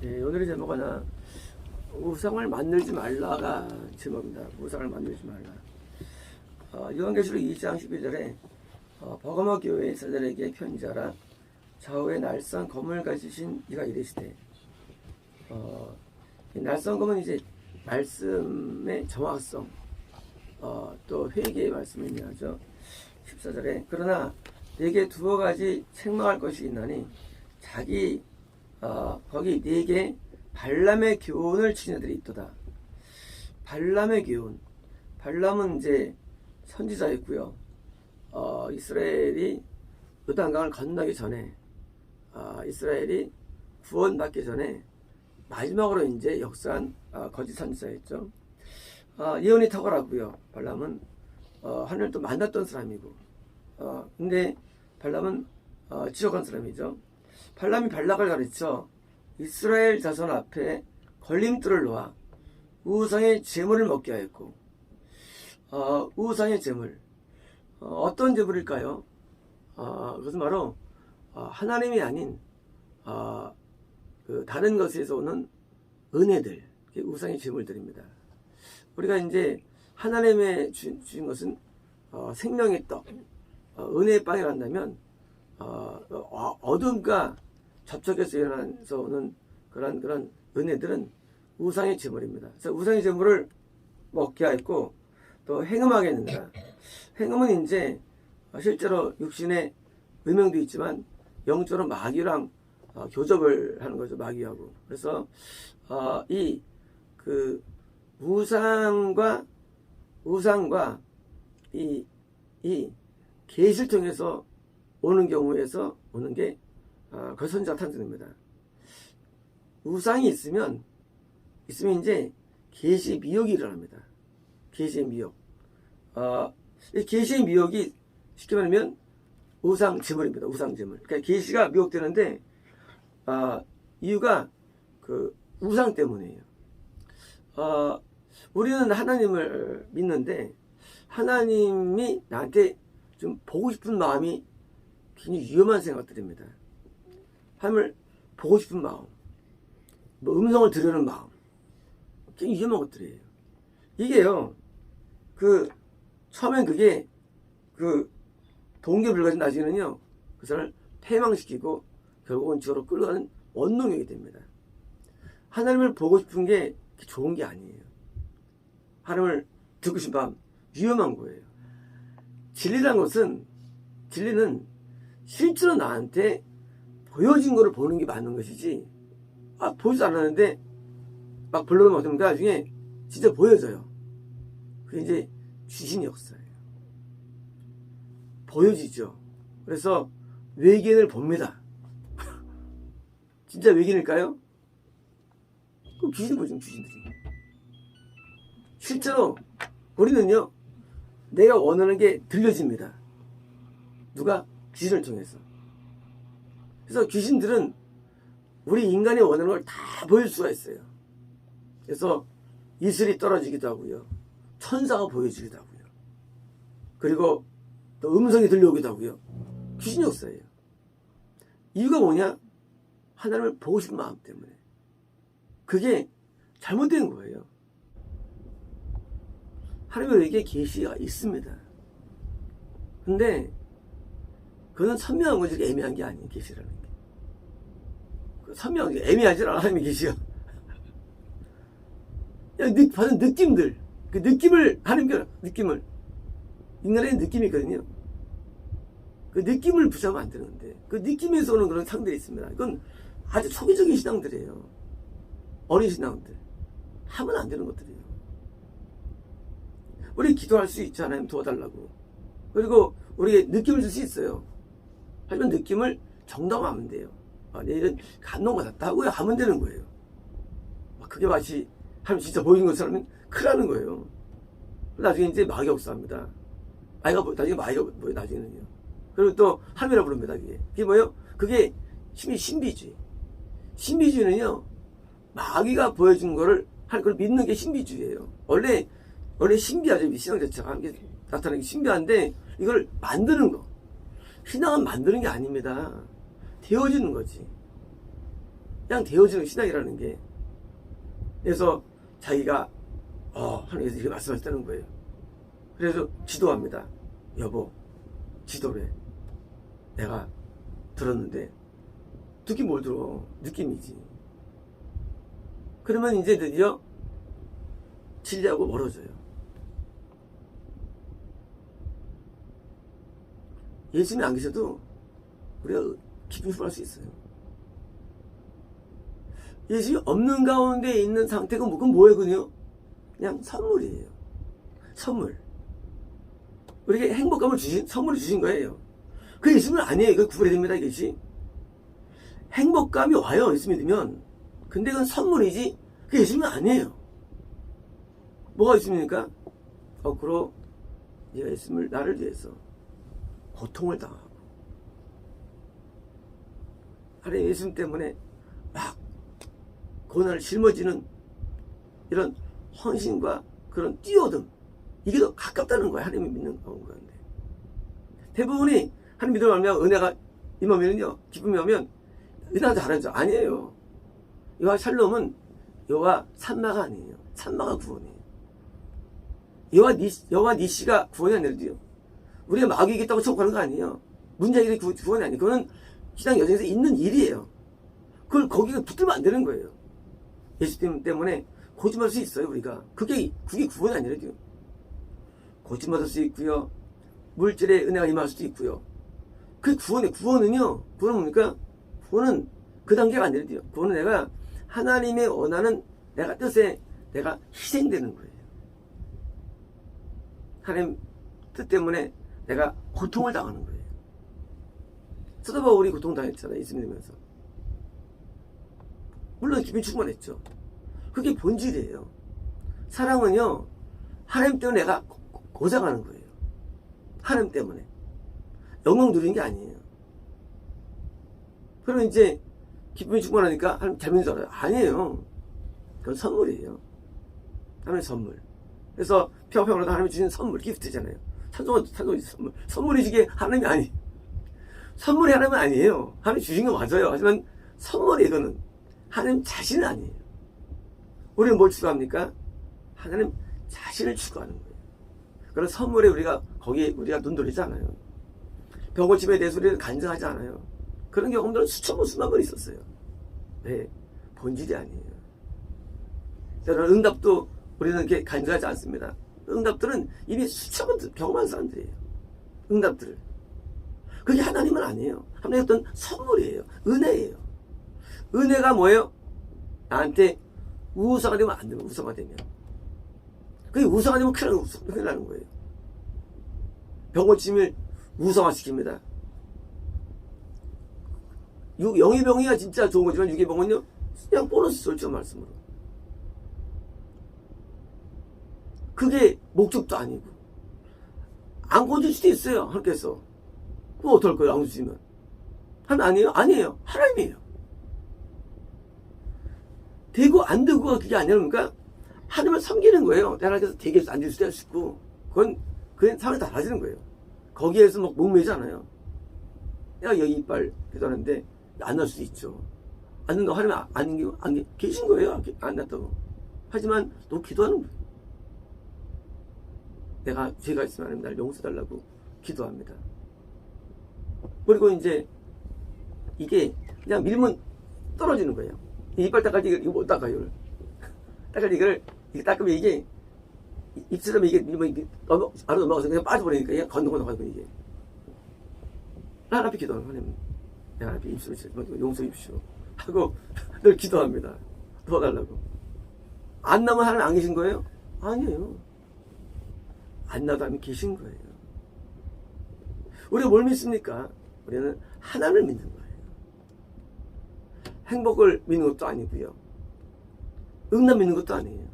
오늘의 제목은 우상을 만들지 말라가 제목입니다. 우상을 만들지 말라. 요한계시록 2장 12절에 버가모 교회의 사자들에게 편지하라. 좌우에 날선 검을 가지신 이가 이르시되, 이 날선 검은 이제 말씀의 정확성, 또 회개의 말씀을 의미하죠. 14절에 그러나 네게 두어 가지 책망할 것이 있나니 자기 거기 네게 발람의 교훈을 치는 자들이 있도다. 발람의 교훈. 발람은 이제 선지자였고요. 이스라엘이 요단강을 건너기 전에, 이스라엘이 구원받기 전에 마지막으로 이제 역사한 거짓 선지자였죠. 예언이 탁월하고요. 발람은 하늘을 또 만났던 사람이고, 근데 발람은 지적한 사람이죠. 발람이 발락을 가르쳐 이스라엘 자손 앞에 걸림돌을 놓아 우상의 제물을 먹게 하였고, 우상의 제물, 어떤 제물일까요? 그것은 바로 하나님이 아닌 그 다른 것에서 오는 은혜들, 우상의 제물들입니다. 우리가 이제 하나님의 주신 것은 생명의 떡, 은혜의 빵이라 한다면 어둠과 접촉해서 일어나서 오는 그런 은혜들은 우상의 제물입니다. 그래서 우상의 제물을 먹게 하였고, 또 행음하게 했는다. 행음은 이제 실제로 육신의 의명도 있지만 영적으로 마귀랑 교접을 하는 거죠. 마귀하고. 그래서 이 그 우상과 이 계시를 통해서 오는 경우에서 오는 게 거선자 탄생입니다. 우상이 있으면 이제 계시의 미혹이 일어납니다. 계시의 미혹. 이 계시의 미혹이 쉽게 말하면 우상 제물입니다. 우상 제물. 그러니까 계시가 미혹되는데 이유가 그 우상 때문이에요. 우리는 하나님을 믿는데 하나님이 나한테 좀 보고 싶은 마음이 굉장히 위험한 생각들입니다. 하나님을 보고 싶은 마음, 뭐 음성을 들으는 마음, 굉장히 위험한 것들이에요. 이게요, 처음엔 그게 동기불가진 나중에는요, 그 사람을 패망시키고 결국은 지옥으로 끌어가는 원동력이 됩니다. 하나님을 보고 싶은 게 좋은 게 아니에요. 하나님을 듣고 싶은 마음, 위험한 거예요. 진리는 실제로 나한테 보여진 거를 보는 게 맞는 것이지, 보지도 않았는데 막 별로를 못하면 나중에 진짜 보여져요. 그게 이제 귀신 역사예요. 보여지죠. 그래서 외계인을 봅니다. 진짜 외계인일까요? 그럼 귀신 보죠, 귀신들이. 실제로 우리는요, 내가 원하는 게 들려집니다. 누가? 귀신을 통해서. 그래서 귀신들은 우리 인간이 원하는 걸 다 보일 수가 있어요. 그래서 이슬이 떨어지기도 하고요, 천사가 보여지기도 하고요, 그리고 또 음성이 들려오기도 하고요. 귀신 역사예요. 이유가 뭐냐? 하나님을 보고 싶은 마음 때문에. 그게 잘못된 거예요. 하나님에게 계시가 있습니다. 근데 그건 선명한 거지 애매한 게 아니에요. 계시라는 게. 선명한 게 애매하지 않아. 하나님의 계시가. 받은 느낌들, 그 느낌을 하나님께 느낌을, 인간의 느낌이 있거든요. 그 느낌을 붙잡으면 안 되는데 그 느낌에서 오는 그런 상들이 있습니다. 이건 아주 초기적인 신앙들이에요. 어린 신앙들 하면 안 되는 것들이에요. 우리 기도할 수 있죠. 하나님 도와달라고. 그리고 우리에게 느낌을 줄 수 있어요. 하지만 느낌을 정당화하면 돼요. 내일은 감동받았다고 하면 되는 거예요. 그게 마치 하나님 진짜 보이는 것처럼 큰일 나는 거예요. 나중에 이제 마귀가 역사합니다. 나중에 마귀가 뭐예요, 나중에는요. 그리고 또 하나님이라 부릅니다. 그게 뭐예요? 그게 신비주의. 신비주의는요, 마귀가 보여준 거를 그걸 믿는 게 신비주의예요. 원래 신비하죠. 신앙 자체가 함께 나타나는 게 신비한데 이걸 만드는 거. 신앙은 만드는 게 아닙니다. 되어지는 거지. 그냥 되어지는 신앙이라는 게. 그래서 자기가 하나님께서 이렇게 말씀하셨다는 거예요. 그래서 기도합니다. 여보, 기도래. 내가 들었는데 듣긴 뭘 들어. 느낌이지. 그러면 이제 드디어 진리하고 멀어져요. 예수님이 안 계셔도 우리가 기쁨이 ful할 수 있어요. 예수님이 없는 가운데 있는 상태가 그건 뭐예요? 그냥 선물이에요. 선물. 우리에게 행복감을 선물을 주신 거예요. 그 예수님은 아니에요. 이거 구분해야 됩니다. 이것이. 행복감이 와요. 예수 믿으면. 근데 그건 선물이지. 그 예수님은 아니에요. 뭐가 예수님입니까? 거꾸로 얘가 예수님을 나를 위해서 고통을 당하고 하나님 예수님 때문에 막 고난을 짊어지는 이런 헌신과 그런 뛰어듦, 이게 더 가깝다는 거야. 하나님을 믿는 가운데. 대부분이 하나님 믿음을 알면 은혜가 임하면요, 기쁨이 오면 은혜가 잘하죠. 아니에요. 여호와 샬롬은 여호와 산마가 아니에요. 산마가 구원이에요. 여호와 니시가 구원이 아니라도요, 우리가 마귀 이겼다고 천국 가는 거 아니에요. 문제 해결이 구원이 아니에요. 그거는 신앙 여정에서 있는 일이에요. 그걸 거기가 붙들면 안 되는 거예요. 예수 때문에 고집할 수 있어요. 우리가 그게 구원이 아니라도요. 고집받을 수 있고요, 물질의 은혜가 임할 수도 있고요. 그게 구원은요, 구원은 뭡니까? 구원은 그 단계가 아니라도요. 구원은 내가 하나님의 원하는 내가 뜻에 내가 희생되는 거예요. 하나님 뜻 때문에 내가 고통을 당하는 거예요. 사도 바울이 고통당했잖아요. 예수 믿으면서. 물론 기쁨이 충만했죠. 그게 본질이에요. 사랑은요, 하나님 때문에 내가 고생하는 거예요. 하나님 때문에. 영광 누리는 게 아니에요. 그러면 이제 기쁨이 충만하니까 하나님 잘 믿는 줄 알아요. 아니에요. 그건 선물이에요. 하나님의 선물. 그래서 평평으로도 하나님이 주신 선물, 기프트잖아요. 찬송은 선물. 선물이 이게 하나님이 아니. 선물이 하나님은 아니에요. 하나님 주신 거 맞아요. 하지만 선물이 이거는 하나님 자신은 아니에요. 우리는 뭘 추구합니까? 하나님 자신을 추구하는 거예요. 그런 선물에 우리가 눈 돌리지 않아요. 병고침에 대해서 우리는 간증하지 않아요. 그런 경험들은 수만 번 있었어요. 네, 본질이 아니에요. 저는 응답도 우리는 이렇게 간증하지 않습니다. 응답들은 이미 수천 번 경험한 사람들이에요. 응답들을. 그게 하나님은 아니에요. 하나님의 어떤 선물이에요. 은혜예요. 은혜가 뭐예요? 나한테 우상화 되면 안 되면, 우상화 되면. 그게 우상화 되면 큰일 나는 거예요. 병고침을 우상화 시킵니다. 영의 병이야 진짜 좋은 거지만, 육의 병은요, 그냥 보너스 솔직한 말씀으로. 그게 목적도 아니고. 안 고칠 수도 있어요. 하나님께서. 그럼 어떨 거예요? 안 고치면. 하나님 아니에요? 아니에요. 하나님이에요. 되고 안 되고가 그게 아니라, 그러니까 하나님을 섬기는 거예요. 하나님께서 되게 안 될 수도 있고, 그건 상황이 달라지는 거예요. 거기에서 막 목매지 않아요. 내가 여기 이빨 기도하는데 안 날 수도 있죠. 안 된다고 하나님 안 계신 거예요. 안 났다고. 하지만 너 기도하는 거예요. 내가 죄가 있으면 하나님 날 용서달라고 기도합니다. 그리고 이제 이게 그냥 밀면 떨어지는 거예요. 이빨 닦아지 이거 못 닦아요. 닦아지 이걸 닦으면 이게 입술하면 이게 밀면 이게 바로 넘어가서 그냥 빠져버리니까 이게 건너가고 이게. 하나님 앞에 기도하는 하나님, 내가 앞에 입술을 용서해 주십시오 하고 늘 기도합니다. 도와달라고. 안 나면 하나님 안 계신 거예요? 아니에요. 안 나도 하나님 계신 거예요. 우리가 뭘 믿습니까? 우리는 하나님을 믿는 거예요. 행복을 믿는 것도 아니고요, 응답 믿는 것도 아니에요.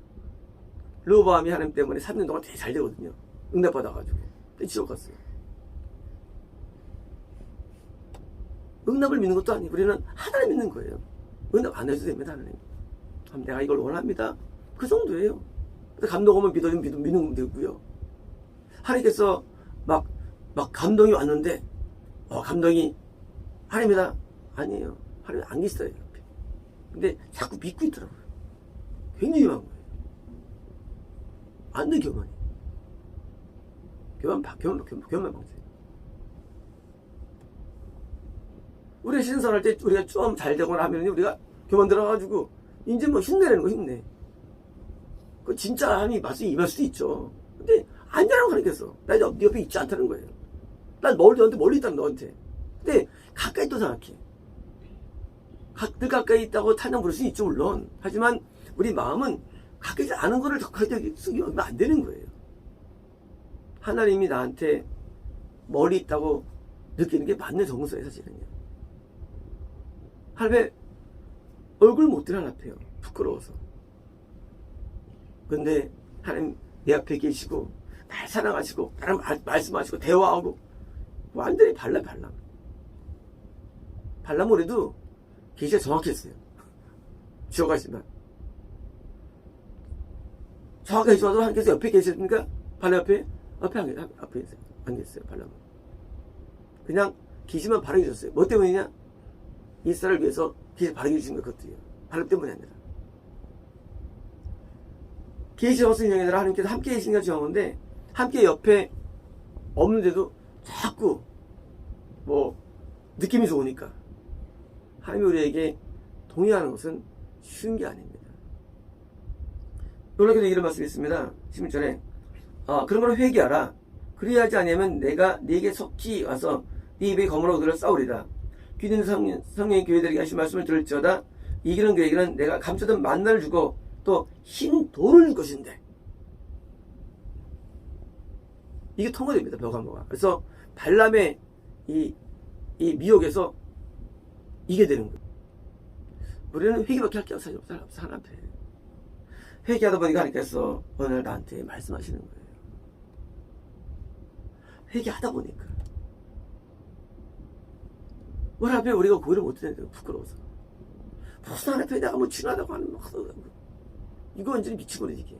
르호보암이 하나님 때문에 3년 동안 되게 잘 되거든요. 응답 받아가지고 지옥 갔어요. 응답을 믿는 것도 아니고 우리는 하나님 믿는 거예요. 응답 안 해도 됩니다. 하나님, 내가 이걸 원합니다. 그 정도예요. 감동 오면 믿으면 되고요. 하나님께서 막 감동이 왔는데, 감동이 하나님이다? 아니에요. 하나님 안 계시다. 근데 자꾸 믿고 있더라고요. 굉장히 위험한 거예요. 안 돼, 교만이. 교만 방지. 우리가 신선할 때 우리가 좀 잘 되거나 하면 우리가 교만 들어가지고 이제 뭐 힘내라는 거 힘내. 그 진짜 함이 맛이 임할 수도 있죠. 근데 아니라고 가르쳤어. 나 네 옆에 있지 않다는 거예요. 난 너한테 멀리 있다는 너한테. 근데 가까이 또 생각해. 늘 가까이 있다고 찬양 부를 수 있죠, 물론. 하지만 우리 마음은 가까이 아는 거를 더 가까이 쓰면 안 되는 거예요. 하나님이 나한테 멀리 있다고 느끼는 게 맞는 정서예요, 사실은요. 하나님 얼굴 못 들어 앞에요. 부끄러워서. 근데 하나님 내 앞에 계시고 날 사랑하시고 나랑 말씀하시고 대화하고 완전히 발람. 발람으로도 계시가 정확했어요. 지어가시면 정확하게 지어도 하나님께서 옆에 계셨으니까 발람 앞에 안 계셨어요. 발람은 그냥 계시만 바라게 주셨어요. 뭐 때문이냐? 이스라엘을 위해서 계시 바라게 주신 것들이에요. 발람 때문이 아니라 계시 없은 영이라 하나님께서 함께 계시는 걸 정하는데 함께 옆에 없는데도 자꾸 뭐 느낌이 좋으니까 하나님이 우리에게 동의하는 것은 쉬운 게 아닙니다. 놀랍게도 이런 말씀이 있습니다. 16절에 그런 걸 회개하라. 그리하지 아니하면 내가 네게 속히 와서 네 입에 검으로 그들을 싸우리라. 귀 있는 성령의 교회들에게 하신 말씀을 들을지어다. 이기는 그에게는 내가 감추던 만나를 주고 또 흰 돌을 줄 것인데 이게 통과됩니다. 벽화모가. 그래서 발람의 이 미혹에서 이게 되는 거예요. 우리는 회개밖에 할 게 없어요. 하나님 앞에 회개하다 보니까 하나님께서 오늘 나한테 말씀하시는 거예요. 회개하다 보니까 우리 앞에 우리가 고의를 못해야 부끄러워서 무슨 하나님 앞에 내가 뭐 지나다고 하는 막 이거 완전히 미치거든요. 이게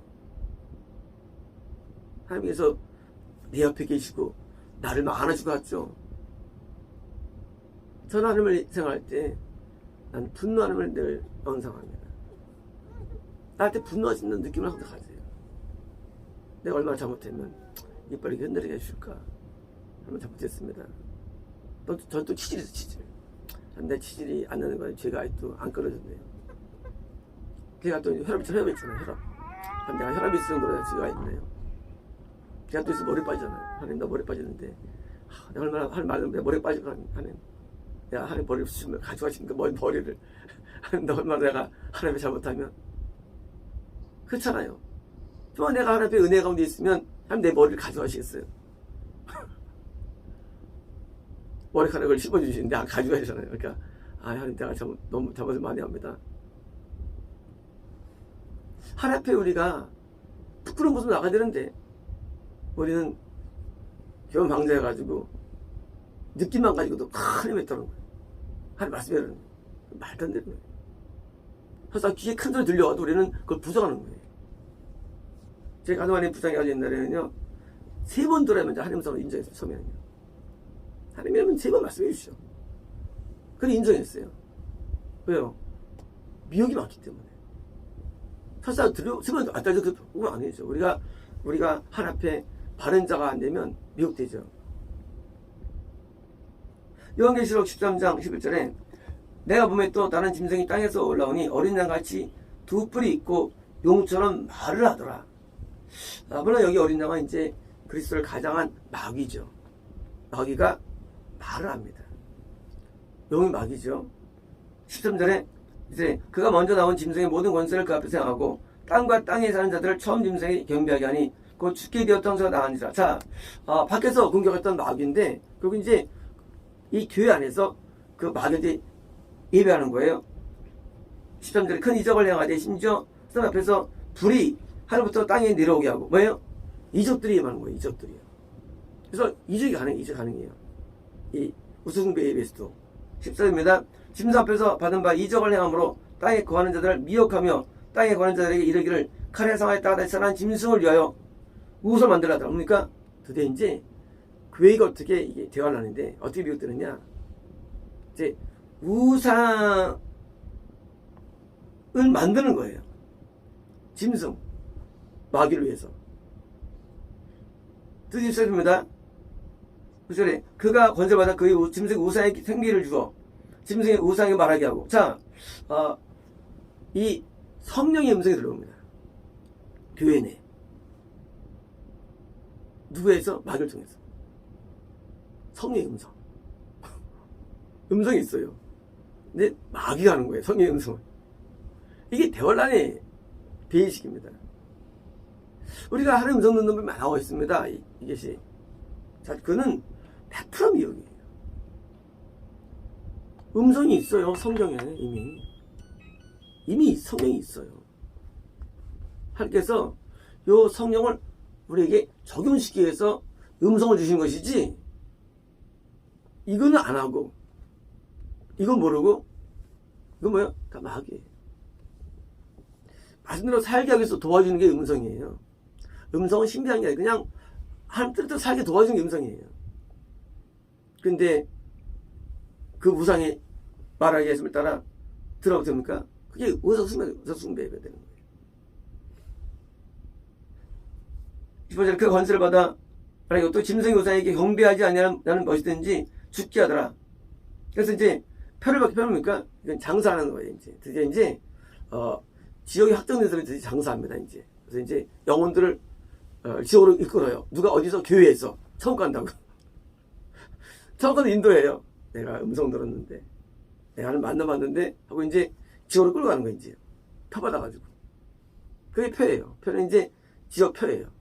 하나님께서 내 옆에 계시고 나를 막 안아주고 갔죠. 저는 하나님을 생각할 때 난 분노하는 늘 영상합니다. 나한테 분노하시는 느낌을 항상 가져요. 내가 얼마나 잘못했면 이빨이 흔들리게 해줄까. 한번 잘못했습니다. 전 또 치질이죠, 치질. 내 치질이 안 나는 건 제가 아직도 안 끊어졌네요. 걔가 또 혈압이 있잖아요, 혈압. 내가 혈압이 있을 정도로 제가 있네요. 걔가 또 있어 머리 빠지잖아요. 하나님, 나 머리 빠지는데, 내가 얼마나 할 말은 내 머리 빠지고 하나님. 내가 하나님 머리를 쑤면 가져가시니까 머리를. 하나님, 나 얼마나 내가 하나님이 잘못하면. 그렇잖아요. 또 내가 하나님의 은혜 가운데 있으면 하나님 내 머리를 가져가시겠어요? 머리카락을 씹어주시는데 가져가야 되잖아요. 그러니까 하나님 내가 너무 잘못을 많이 합니다. 하나님 앞에 우리가 부끄러운 모습 나가야 되는데 우리는 교만 방자해가지고 느낌만 가지고도 하나님 했다는 거예요. 하나님 말씀이라는 거예요. 말도 안 되는 거예요. 그래서 귀에 큰 소리 들려와도 우리는 그걸 부정하는 거예요. 제 가정안에 부정해가지고 옛날에는요 3번 들어야만 하나님 성을 인정했어요. 처음에는요. 하나님이라면 3번 말씀해 주시죠. 그래 인정했어요. 왜요? 미혹이 많기 때문에. 설사 들으면 안 따져 그건 아니죠. 우리가 하나님 앞에 바른 자가 안 되면 미혹되죠. 요한계시록 13장 11절에 내가 보면 또 다른 짐승이 땅에서 올라오니 어린 양같이 2 뿔이 있고 용처럼 말을 하더라. 물론 여기 어린 양은 이제 그리스도를 가장한 마귀죠. 마귀가 말을 합니다. 용이 마귀죠. 13절에 이제 그가 먼저 나온 짐승의 모든 권세를 그 앞에 행하고 땅과 땅에 사는 자들을 처음 짐승이 경배하게 하니 곧 죽게 되었던 자가 나으니라. 자, 밖에서 공격했던 마귀인데 그리고 이제 이 교회 안에서 그 마귀한테 예배하는 거예요. 13절에 큰 이적을 행하되 심지어 성 앞에서 불이 하늘부터 땅에 내려오게 하고 뭐예요? 이적들이 임하는 거예요. 이적들이요. 그래서 이적이 가능해요. 이 우수숭배 예배에서도 14절입니다. 짐승 앞에서 받은 바 이적을 행함으로 땅에 거하는 자들을 미혹하며 땅에 거하는 자들에게 이르기를 칼의 상하에 따라 살아난 짐승을 위하여 우상을 만들었다. 그러니까 드디어 이제 교회가 어떻게 이게 대화를 하는데 어떻게 미혹되느냐? 이제 우상을 만드는 거예요. 짐승, 마귀를 위해서. 드디어 시작입니다. 9절에 그가 권세받아 그의 짐승의 우상에 생기를 주어 짐승의 우상에 말하게 하고. 자, 이 성령의 음성이 들어옵니다. 교회 내. 누구에서? 마귀를 통해서. 성령의 음성. 음성이 있어요. 근데 마귀가 하는 거예요. 성령의 음성을. 이게 대환란의 베이식입니다. 우리가 하나님 음성 듣는 분이 나와 있습니다. 이것이. 자, 그는 100% 미혹이에요. 음성이 있어요. 성경에 이미 성경이 있어요. 하나님께서 요 성령을 우리에게 적용시키기 위해서 음성을 주신 것이지, 이거는 안 하고 이건 모르고 이건 뭐야? 다 마귀예요. 말씀대로 살게 하기 위해서 도와주는 게 음성이에요. 음성은 신비한 게 아니라 그냥 하나님 뜻대로 살게 도와주는 게 음성이에요. 근데 그 우상이 말하기 했음을 따라 들어가도 됩니까? 그게 의석숭배가 되는 거예요. 15절에 그 권세를 받아 말하기 또 짐승의 우상에게 경배하지 아니하는 것이든지 죽게 하더라. 그래서 이제 표를 받기 표입니까? 이건 장사하는 거예요. 이제 드디어 이제 지역이 확정된 사람이 드디어 장사합니다. 이제 그래서 이제 영혼들을 지역으로 이끌어요. 누가 어디서? 교회에서 천국 간다고. 천국 가는 인도예요. 내가 음성 들었는데, 내가 만나봤는데 하고 이제 지역으로 끌고 가는 거예요. 이제 표 받아가지고. 그게 표예요. 표는 이제 지역 표예요.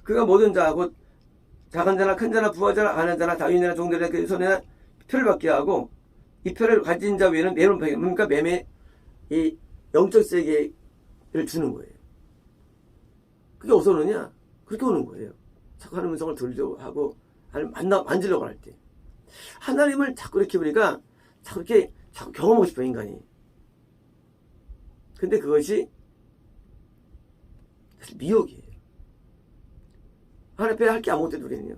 그가 모든 자, 곧 작은 자나 큰 자나 부하자나 가난한 자나 자유인이나 종들이나 그 손에나 표를 받게 하고, 이 표를 가진 자 외에는 매로 그러니까 매매 이 영적 세계를 주는 거예요. 그게 어디서 오느냐? 그렇게 오는 거예요. 자꾸 하나님 음성을 들으려고 하고 만지려고 할 때 하나님을 자꾸 이렇게 우리가 자꾸 경험하고 싶어요, 인간이. 근데 그것이 사실 미혹이에요. 하나님 앞에 할 게 아무것도 우리는요,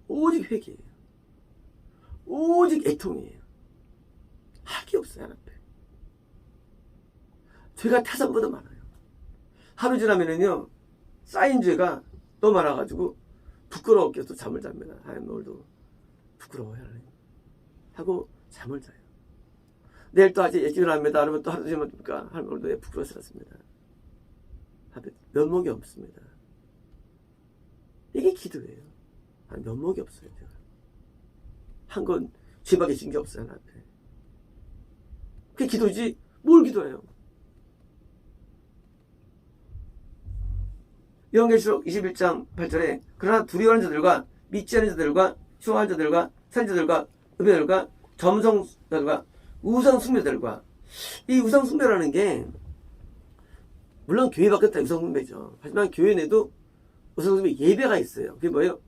오직 회개예요. 오직 애통이에요. 할 게 없어요. 하나님 앞에 죄가 태산보다 많아요. 하루 지나면은요, 쌓인 죄가 또 많아가지고 부끄러웠게 또 잠을 잡니다. 하나님 오늘도 부끄러워요, 하나님 하고 잠을 자요. 내일 또 아직 일찍 일어납니다. 그러면 또 하루 지나면 하나님 오늘도 왜 부끄러웠습니다. 면목이 없습니다. 이게 기도예요. 면목이 없어요. 제가 한 건 죄밖에 진 게 없어요. 하나 앞에. 그게 기도지. 뭘 기도해요? 요한계시록 21장 8절에 그러나 두려워하는 자들과 믿지 않는 자들과 흉한 자들과 산자들과 의배들과 점성자들과 우상 숭배들과, 이 우상 숭배라는 게 물론 교회 밖에 다 우상 숭배죠. 하지만 교회 내도 우상 숭배 예배가 있어요. 그게 뭐예요?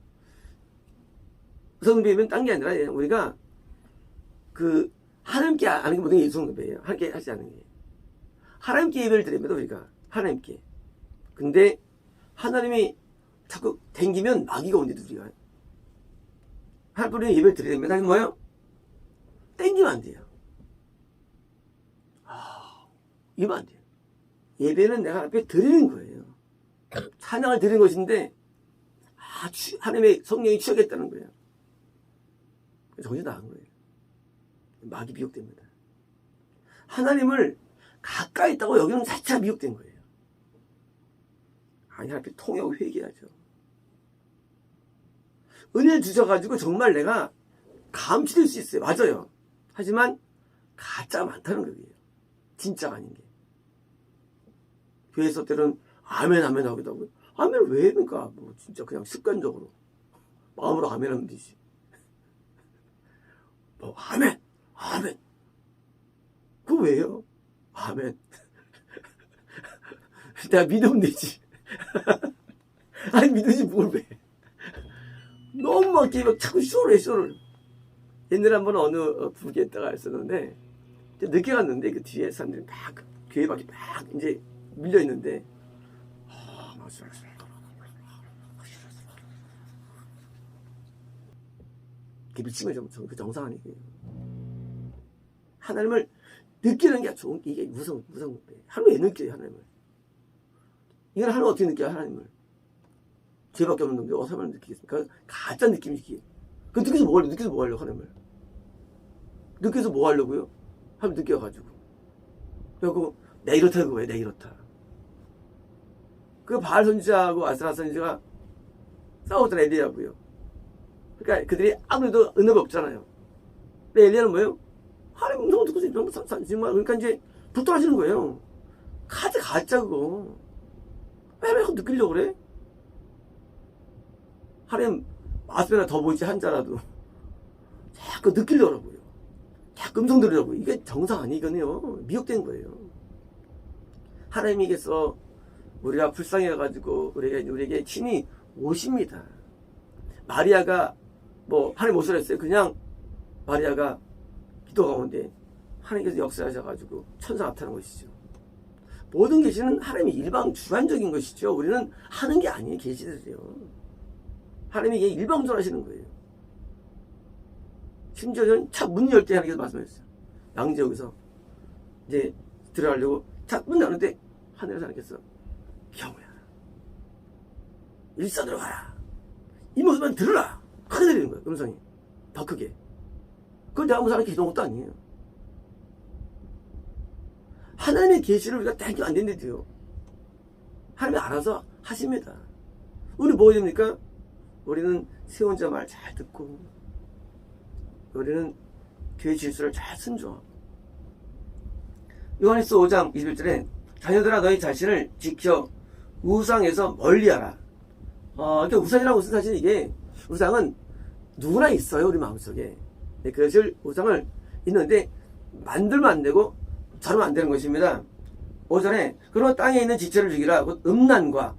우상 숭배면 딴 게 아니라 우리가 그 하나님께 아는 게 모든 게 우상 숭배예요. 하나님께 하지 않는 게. 하나님께 예배를 드립니다. 우리가 하나님께. 근데 하나님이 자꾸 댕기면 마귀가 온대. 우리가 하나님께 예배를 드려야 됩니다. 그게 뭐예요? 땡기면 안 돼요. 이러면 안 돼요. 예배는 내가 하나님 앞에 드리는 거예요. 찬양을 드리는 것인데 하나님의 성령이 취하겠다는 거예요. 정신 나간 거예요. 마귀 미혹됩니다. 하나님을 가까이 있다고 여기는 자체가 미혹된 거예요. 아니, 하나님 앞에 통하고 회개하죠. 은혜를 주셔가지고 정말 내가 감치될 수 있어요. 맞아요. 하지만 가짜가 많다는 거예요. 진짜가 아닌 게. 교회에서 때는 아멘 아멘 하기도 하고, 아멘 왜 합니까? 뭐 진짜 그냥 습관적으로 마음으로 아멘 하면 되지. 뭐 아멘 아멘 그거 왜요? 아멘 내가 믿으면 되지. 아니 믿으지 뭘 왜. 너무 막 자꾸 쇼를 해, 쇼를. 옛날에 한번 어느 부기에다가 했었는데, 늦게 갔는데 그 뒤에 사람들이 막 교회 밖에 막 이제 밀려 있는데, 그게 미친 거죠. 그 정상 아니에요. 하나님을 느끼는 게 좋은 게 이게 무성 하나님 왜 느껴요 하나님을? 이건 하나님 어떻게 느껴요 하나님을? 죄밖에 없는 놈들 어디서 하나님 느끼겠습니까? 가짜 느낌이지. 그 느껴서 뭐 하려고? 느껴서 뭐 하려고 하나님을? 느껴서 뭐 하려고요? 하나님 느껴가지고. 그리고 내 이렇다고 왜 내 이렇다. 그 바알 선지자하고 아스라 선지자가 싸웠던 엘리야고요. 그러니까 그들이 아무래도 은혜가 없잖아요. 근데 엘리야는 뭐예요? 하나님 너무 듣고 정말 그러니까 이제 불통하시는 거예요. 가짜 그거. 왜 느끼려고 그래? 하나님 마스면에 더 보이지 한 자라도 자꾸 느끼려고요. 자꾸 음성 들으려고. 이게 정상 아니거든요. 미혹된 거예요. 하나님께서 우리가 불쌍해가지고 우리에게 친히 오십니다. 마리아가 뭐 하나님 모습을 했어요. 그냥 마리아가 기도 가운데 하나님께서 역사하셔가지고 천사 나타난 것이죠. 모든 계시는 하나님이 일방 주관적인 것이죠. 우리는 하는 게 아니에요. 계시들이요. 하나님이 이게 일방적으로 하시는 거예요. 심지어 저는 차 문 열 때 하나님께서 말씀하셨어요. 양지역에서 이제 들어가려고 차 문 여는데 하늘에서 하나님께서 경우야 일사 들어가라. 이 모습만 들으라. 크게 들리는 거예요. 음성이 더 크게. 그건 내가 무슨 하나님께 기도한 것도 아니에요. 하나님의 계시를 우리가 땡기면 안 된대요. 하나님이 알아서 하십니다. 우리 뭐 해야 됩니까? 우리는 세운자 말 잘 듣고, 우리는 교회 질서를 잘 순종하고. 요한일서 5장 21절에 자녀들아 너희 자신을 지켜 우상에서 멀리하라. 그러니까 우상이라고 무슨 사실 이게 우상은 누구나 있어요. 우리 마음속에. 그것을 우상을 있는데 만들면 안 되고 자르면 안 되는 것입니다. 5절에 그러나 땅에 있는 지체를 죽이라. 곧 음란과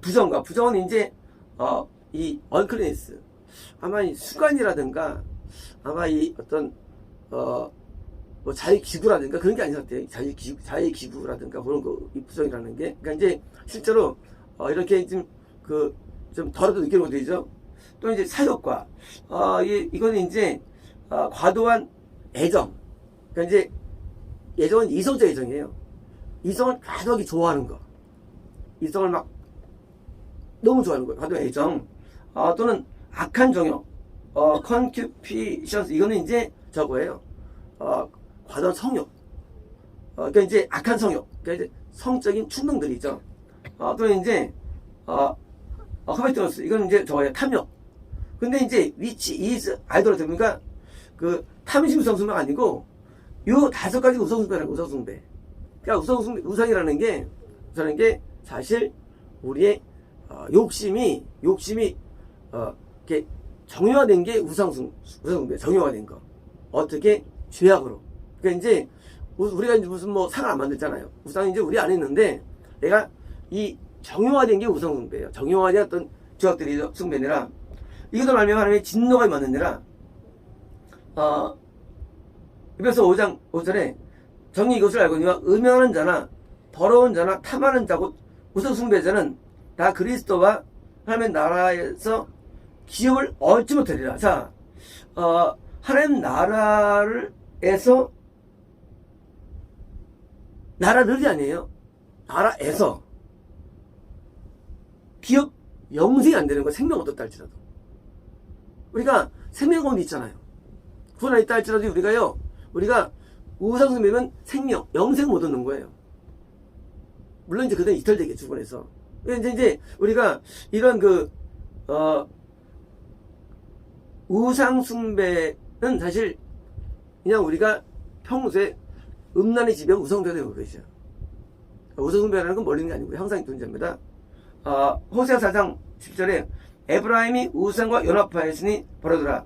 부정은 이제 이 언클리니스 아마 이 수간이라든가 아마 이 어떤 뭐 자의기구라든가 그런 게 아닌 것 같아요. 자의기구라든가 그런 거 이 부정이라는 게 그러니까 이제 실제로 이렇게 좀 덜어도 느끼는 것도 있죠. 또 이제 사욕과 이거는 이제 과도한 애정. 그러니까 이제 애정은 이성적 애정이에요. 이성을 과도하게 좋아하는 거. 이성을 막 너무 좋아하는 거예요. 과도한 애정. 또는 악한 정욕. concupiscence 이거는 이제 저거예요. 과도한 성욕. 그러니까 이제 악한 성욕. 그러니까 이제 성적인 충동들이죠. 또는 이제 커베티너스 이건 이제 저거예요. 탐욕. 근데 이제 which is 아이돌한테 보니까 그 탐심 우상숭배가 아니고 요 5가지 우상숭배라는 우상숭배. 그러니까 우상이라는 게 사실 우리의 욕심이 이렇게 정형화된 게 우상숭배 정형화된 거. 어떻게 죄악으로. 그러니까 이제 우리가 이제 무슨 뭐 상을 안 만들잖아요. 우상이 이제 우리 안에 있는데 내가 이 정형화된 게 우상숭배예요. 정형화된 어떤 죄악들이 숭배니라. 이것도 말하면 하나님의 진노가 임하느니라. 에베소 5장 5절에 정의 이것을 알거니와 음행하는 자나 더러운 자나 탐하는 자고 우상숭배자는 다 그리스도와 하나님의 나라에서 기업을 얻지 못하리라. 자, 하나님 나라에서 나라들이 아니에요. 나라에서 기업 영생이 안 되는 거 생명 얻었다 할지라도 우리가 생명 가운데 있잖아요. 구원 안 있다 할지라도 우리가 우상숭배면 생명 영생 못 얻는 거예요. 물론 이제 그들은 이탈되겠죠. 구원에서 이제 우리가 이런 우상숭배는 사실 그냥 우리가 평소에 음란의 지배 우상숭배가 되는 것이죠. 우상숭배라는 건 멀리는 게 아니고 항상 존재합니다. 호세아 4장 10절에 에브라임이 우상과 연합하였으니 버려두라.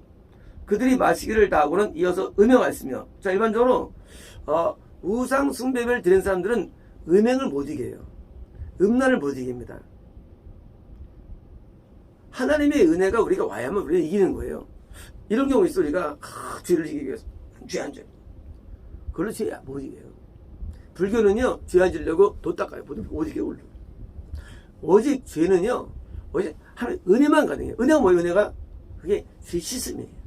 그들이 마시기를 다하고는 이어서 음행하였으며. 자, 일반적으로 우상 숭배를 드린 사람들은 음행을 못 이겨요. 음란을 못 이깁니다. 하나님의 은혜가 우리가 와야만 우리가 이기는 거예요. 이런 경우 있어. 우리가 죄를 이기기 위해서 죄 안 죄. 그걸로 죄 못 이겨요. 불교는요 죄 안 지려고 도 닦아요. 못 이겨 올려. 오직 죄는요 오직 하나님 은혜만 가능해요. 은혜가 뭐예요? 은혜가 그게 죄 씻음이에요.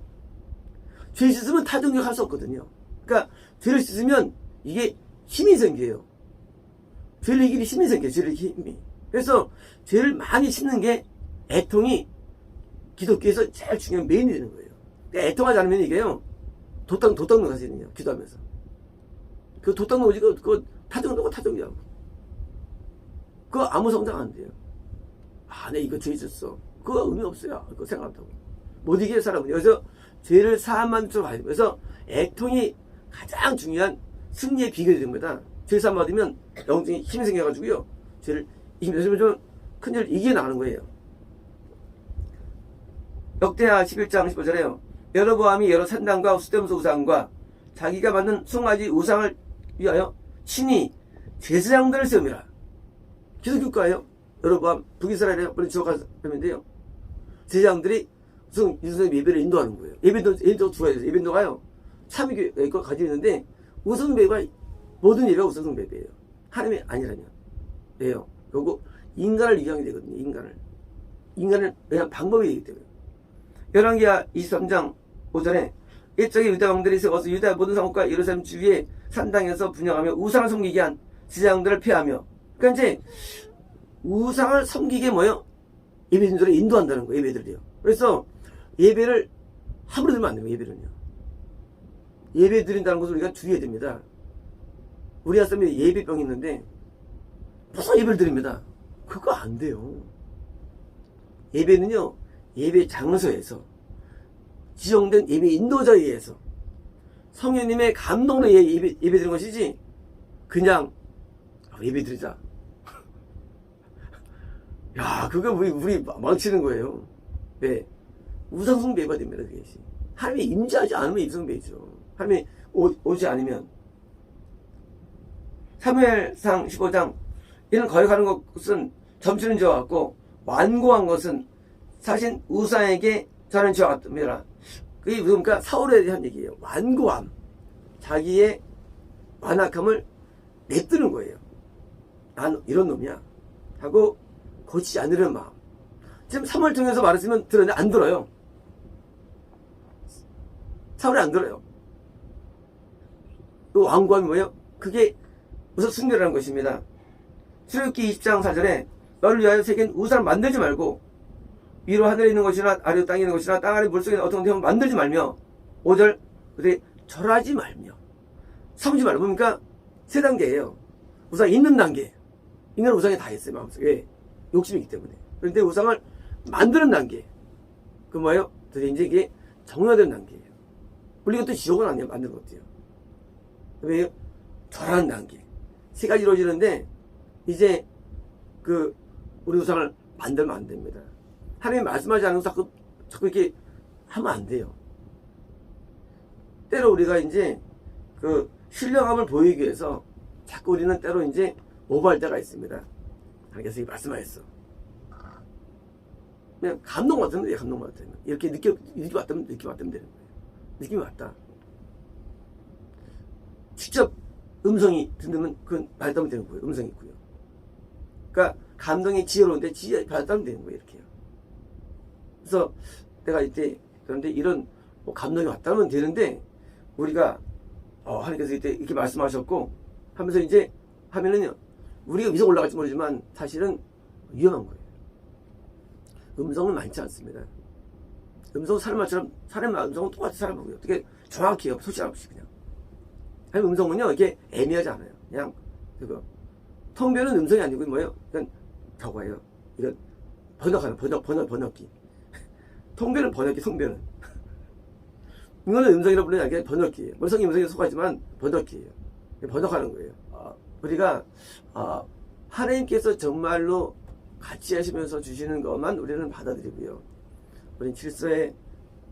죄 씻으면 타종력 할 수 없거든요. 그러니까 죄를 씻으면 이게 힘이 생겨요. 죄를 이기는 힘이 생겨요. 죄를 이기는 힘이. 그래서 죄를 많이 씻는 게 애통이 기독교에서 제일 중요한 메인이 되는 거예요. 그러니까 애통하지 않으면 이게요. 도 닦는 사실이에요. 기도하면서. 그 도 닦는 거지, 그거 타정이야. 그거 아무 성장 안 돼요. 아, 내 이거 죄 있었어. 그거 의미 없어요. 그거 생각한다고. 못 이기는 사람은. 여기서 죄를 사함만 줄 봐야 돼요. 그래서 애통이 가장 중요한 승리의 비결이 됩니다. 죄 사함 받으면 영적인 힘이 생겨가지고요. 죄를 이기면서 좀 큰죄를 이겨나가는 거예요. 역대하 11장 15절에요. 여로보암이 여러 산당과 수댐소 우상과 자기가 만든 숭아지 우상을 위하여 친히 제사장들을 세웁니다. 기독교가예요. 여로보암 북이스라엘의 우리 지역가 사람인데요. 제사장들이 무슨 예배를 인도하는 거예요. 예배도 두 가지. 예배인도가요. 참여교회가 가지고 있는데 우선배가 모든 예배가 우선배예요. 하나님이 아니라면. 왜요? 그리고 인간을 이용하게 되거든요. 인간을 위한 방법이 되기 때문에. 열왕기하 23장 5절에 옛적에 유다 왕들이 세워서 유다 모든 성읍과 예루살렘 주위의 산당에서 분양하며 우상을 섬기게 한 제사장들을 폐하며, 그러니까 이제 우상을 섬기게 뭐요? 예배인들을 인도한다는 거예요. 예배들이요. 그래서 예배를 함부로 들면 안 됩니다. 예배는요. 예배 드린다는 것을 우리가 주의해야 됩니다. 우리 아싸면 예배병이 있는데 무슨 예배를 드립니다. 그거 안 돼요. 예배는요, 예배 장소에서 지정된 예배 인도자에 의해서 성령님의 감동으로 예배 드리는 것이지, 그냥 예배 드리자. 야, 그거 우리 망치는 거예요. 네. 우상숭배가 됩니다. 그것이. 하나님이 임재하지 않으면 임성배죠. 하나님이 오지 않으면. 사무엘상 15장 이는 거역하는 것은 점치는 죄와 같고 완고한 것은 사신 우상에게 전하는 죄와 같습니다. 그게 그러니까 사울에 대한 얘기예요. 완고함. 자기의 완악함을 내뜨는 거예요. 난 이런 놈이야 하고 고치지 않으려는 마음. 지금 사무엘 통해서 말했으면 들었는데 안 들어요. 사울이 안 들어요. 그 완고함이 뭐예요? 그게 우선 순결이라는 것입니다. 출애굽기 20장 4절에 너를 위하여 새긴 우상을 만들지 말고 위로 하늘에 있는 것이나 아래로 땅에 있는 것이나 땅 아래 물속에 있는 어떤 것을 만들지 말며, 5절 그때 절하지 말며 섬지 말고. 뭡니까? 세 단계예요. 우상 있는 단계. 인간은 우상에 다 있어요. 마음속에. 왜? 욕심이기 때문에. 그런데 우상을 만드는 단계. 그 뭐예요? 드디어 이제 이게 정화되는 단계예요. 물론 이것도 지옥은 아니에요. 만드는 것도요. 왜요? 절하는 단계. 세 가지 이루어지는데 이제 우리 우상을 만들면 안 됩니다. 하나님이 말씀하지 않은 거 자꾸 이렇게 하면 안 돼요. 때로 우리가 이제 신령함을 보이기 위해서 자꾸 우리는 때로 이제 오버할 때가 있습니다. 하나님께서 말씀하셨어. 그냥 감동 받으면 돼요. 감동 받으면. 이렇게 느낌 왔다면 되는 거예요. 느낌이 왔다. 직접 음성이 듣는 그건 받았다면 되는 거예요. 음성이 있고요. 그러니까 감동이 지혜로운데 지혜 받았다면 되는 거예요. 이렇게요. 그래서 내가 이때 그런데 이런 감동이 왔다면 되는데, 우리가 하나님께서 이때 이렇게 말씀하셨고 하면서 이제 하면은요, 우리가 위로 올라갈지 모르지만 사실은 위험한 거예요. 음성은 많지 않습니다. 음성은 사람처럼, 사람의 음성은 똑같이 사람하고요. 어떻게 정확히 해요. 소실 없이 그냥. 하여튼 음성은요, 이게 애매하지 않아요. 그냥 통변은 음성이 아니고 뭐예요? 그냥 저거예요. 이건 번역기. 통변은 번역기, 통변은. 이거는 음성이라고 부르는 게 아니라 번역기예요. 음성이 음성에 속하지만 번역기예요. 번역하는 거예요. 우리가 하나님께서 정말로 같이 하시면서 주시는 것만 우리는 받아들이고요. 우리는 질서에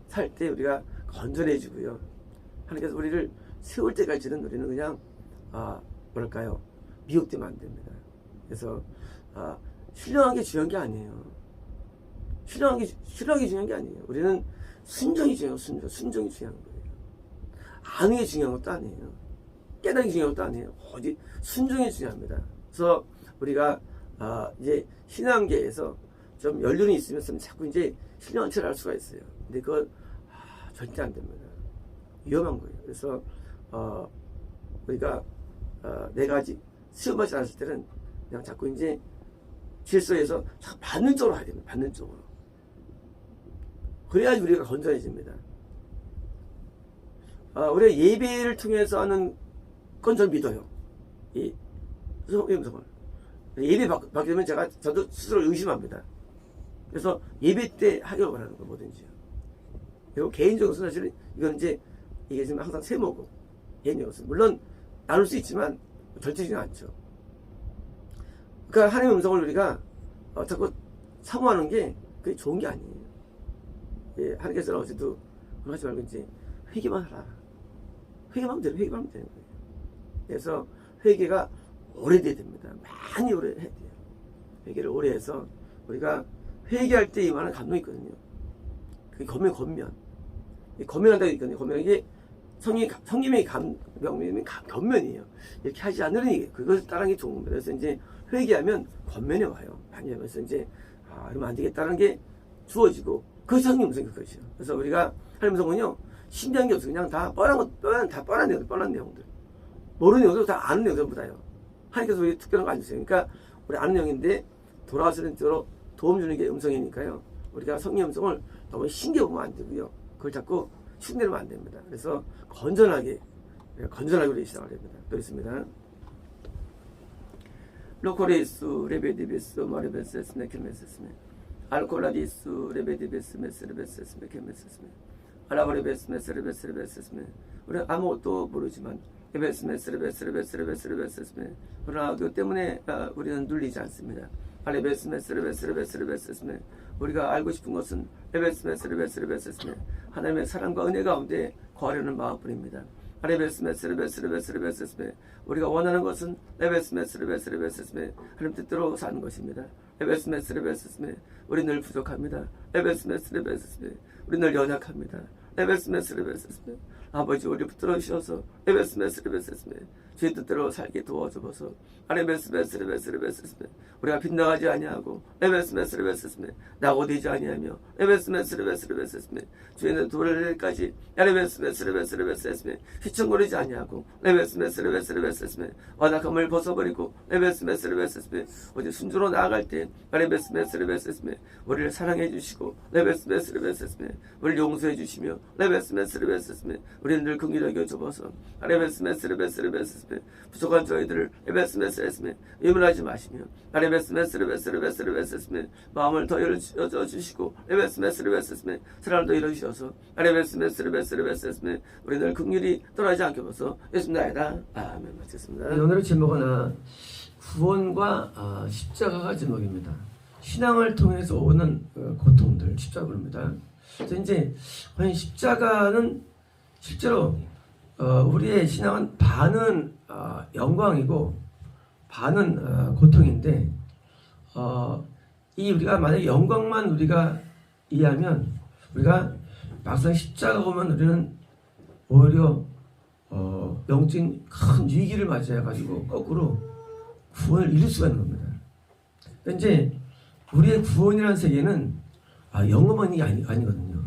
살 때 우리가 건전해지고요. 하나님께서 우리를 세울 때까지는 우리는 그냥 뭐랄까요, 미혹되면 안 됩니다. 그래서 신령한 게 중요한 게 아니에요. 신령하게 중요한 게 아니에요. 우리는 순종이 중요해요. 순종이 중요한 거예요. 아는 게 중요한 것도 아니에요. 깨달은 게 중요한 것도 아니에요. 순종이 중요합니다. 그래서 우리가 이제 신앙계에서 좀 연륜이 있으면 자꾸 이제 신령한 척을 할 수가 있어요. 근데 그건 절대 안 됩니다. 위험한 거예요. 그래서 우리가 내가 아직 시험하지 않았을 때는 그냥 자꾸 이제 질서에서 자꾸 받는 쪽으로 가야 됩니다. 받는 쪽으로. 그래야지 우리가 건전해집니다. 우리가 예배를 통해서 하는 건 전 믿어요. 이 성경을. 예배 받게 되면 저도 스스로 의심합니다. 그래서 예배 때 하려고 하는 거 뭐든지요. 그리고 개인적으로는 사실 이건 이게 지금 항상 세모고 개인적으로는 물론 나눌 수 있지만 절대지는 않죠. 그러니까 하나님의 음성을 우리가 자꾸 사모하는 게 그게 좋은 게 아니에요. 예, 하나님께서는 어제도 그러지 말고 이제 회개만 하라. 회개만 하면 되는 거예요. 그래서 회개가 오래돼야 됩니다. 많이 오래 해야 돼요. 회개를 오래 해서 우리가 회개할 때 임하는 감동이 있거든요. 그게 건면한다고 있거든요. 건면 이게 성님의 건면이에요. 이렇게 하지 않으니 그것을 따르는 게 좋은 겁니다. 그래서 이제 회개하면 건면이 와요. 많이 하면서 이제 이러면 안 되겠다는 게 주어지고 그것이 성령 음성인 것이죠. 그래서 우리가 하나님 음성은요 신기한 게 없어요. 그냥 다 뻔한 내용들. 모르는 내용들 다 아는 내용들 전부다요. 하나님께서 우리 특별한 거 안 주세요. 그러니까 우리 아는 내용인데 돌아가시는 쪽으로 도움 주는 게 음성이니까요. 우리가 성령 음성을 너무 신기해 보면 안 되고요. 그걸 자꾸 흉내내면 안 됩니다. 그래서 건전하게 우리 시작을 됩니다. 또 있습니다. 로코레이스 레베디베스 마르베세스 메케메세스메 알콜라디스 레베디베스 메스레베세스 메케메세스메 알라바레베스 메스레베스레베세스메 우리 아무것도 모르지만 에베스메스레베스레베스레베스레베스메 그러나 그 때문에 우리는 눌리지 않습니다. 알레베스메스레베스레베스레베스메 우리가 알고 싶은 것은 에베스메스레베스레베스메 하나님의 사랑과 은혜 가운데 거하려는 마음뿐입니다. 아레베스메스레베스레베스레베스메 우리가 원하는 것은 에베스메스레베스레베스메 하나님 뜻대로 사는 것입니다. 에베스메스레베스메 우리 늘 부족합니다. 에베스메스레베스메 우리 늘 연약합니다. 에베스메스레베스메 아버지 우리 붙들어 주셔서 에베스메스레베스메 주의 뜻대로 살게 도와주셔서 아레베스메스레베스레베스메 우리가 빗나가지 아니하고 에베스메스레베스메 낙오되지 아니하며 에베스메스레베스레베스메 주의 도래까지 에베스메스레베스레베스메 휘청거리지 아니하고 에베스메스레베스레베스메 완악함을 벗어버리고 에베스메스레베스메 어디 순조로 나아갈 때 에베스메스레베스메 우리를 사랑해 주시고 에베스메스레베스메 우리를 용서해 주시며 에베스메스레베스메 우리는 늘 긍휼히 여겨 주셔서 에베스메스레베스레베스메 부족한 저희들을 에베스메스레베스메 의문하지 마시며 에베스메스레베스레베스메 마음을 더 열어주시고 에베스메스레베스메 사랑을 더 열어주셔서 에베스메스레베스레베스메 우리 늘 긍휼히 떠나지 않게 하소서 예수님나이다. 아멘. 마치겠습니다. 오늘의 제목은 구원과 십자가가 제목입니다. 신앙을 통해서 오는 고통들 십자가입니다. 그래서 이제 십자가는 실제로 우리의 신앙은 반은 영광이고 반은 고통인데 이 우리가 만약에 영광만 우리가 이해하면 우리가 막상 십자가 보면 우리는 오히려 영적인 큰 위기를 맞이해가지고 거꾸로 구원을 잃을 수가 있는 겁니다. 이제 우리의 구원이라는 세계는 영험한 게 아니거든요.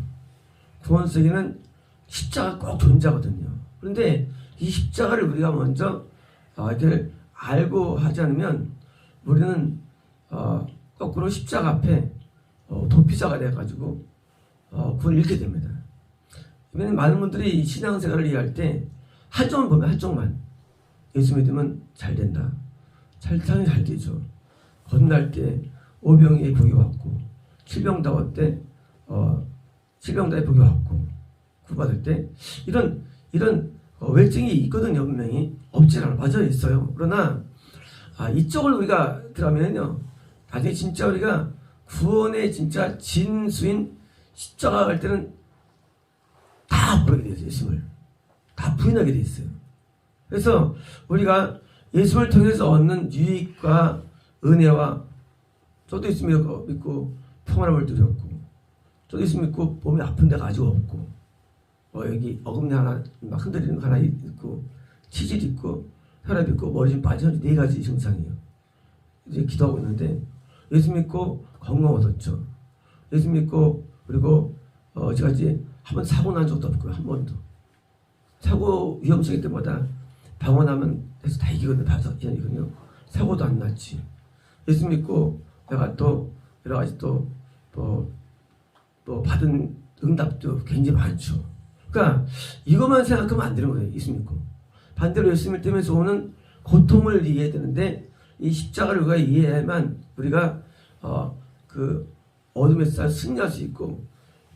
구원 세계는 십자가 꼭 존재하거든요. 그런데 이 십자가를 우리가 먼저 이렇게 알고 하지 않으면 우리는 거꾸로 십자가 앞에 도피자가 돼가지고 구원을 잃게 됩니다. 왜냐하면 많은 분들이 신앙생활을 이해할 때 한쪽만 보면 한쪽만 예수 믿으면 잘 된다. 삶이 잘 되죠. 건날 때 오병이의 복이 왔고 칠병다워 때 칠병다의 복이 왔고 구받을 때 이런 외증이 있거든요. 분명히 없지 않아 맞아 있어요. 그러나 이쪽을 우리가 들어가면요 나중에 진짜 우리가 구원의 진짜 진수인 십자가 갈 때는 다 모르게 돼 있어요. 예수님을 다 부인하게 돼 있어요. 그래서 우리가 예수를 통해서 얻는 유익과 은혜와 저도 예수 믿고 평안함을 누렸고 저도 예수 믿고 몸이 아픈 데가 아직 없고 여기 어금니 하나 막 흔들리는 거 하나 있고 치질 있고 혈압 있고 머리 좀 빠진 4가지 증상이에요. 이제 기도하고 있는데 예수 믿고 건강 얻었죠. 예수 믿고 그리고 제가 이제 한 번 사고 난 적도 없고요. 한 번도 사고 위험성일 때마다 방언하면 해서 다 이기거든요. 이거든요. 사고도 안 났지. 예수 믿고 내가 또 여러 가지 또 받은 응답도 굉장히 많죠. 그러니까 이것만 생각하면 안 되는 거예요. 예수 믿고. 반대로 예수 믿으면서 오는 고통을 이해해야 되는데 이 십자가를 우리가 이해해야만 우리가 그 어둠에서 승리할 수 있고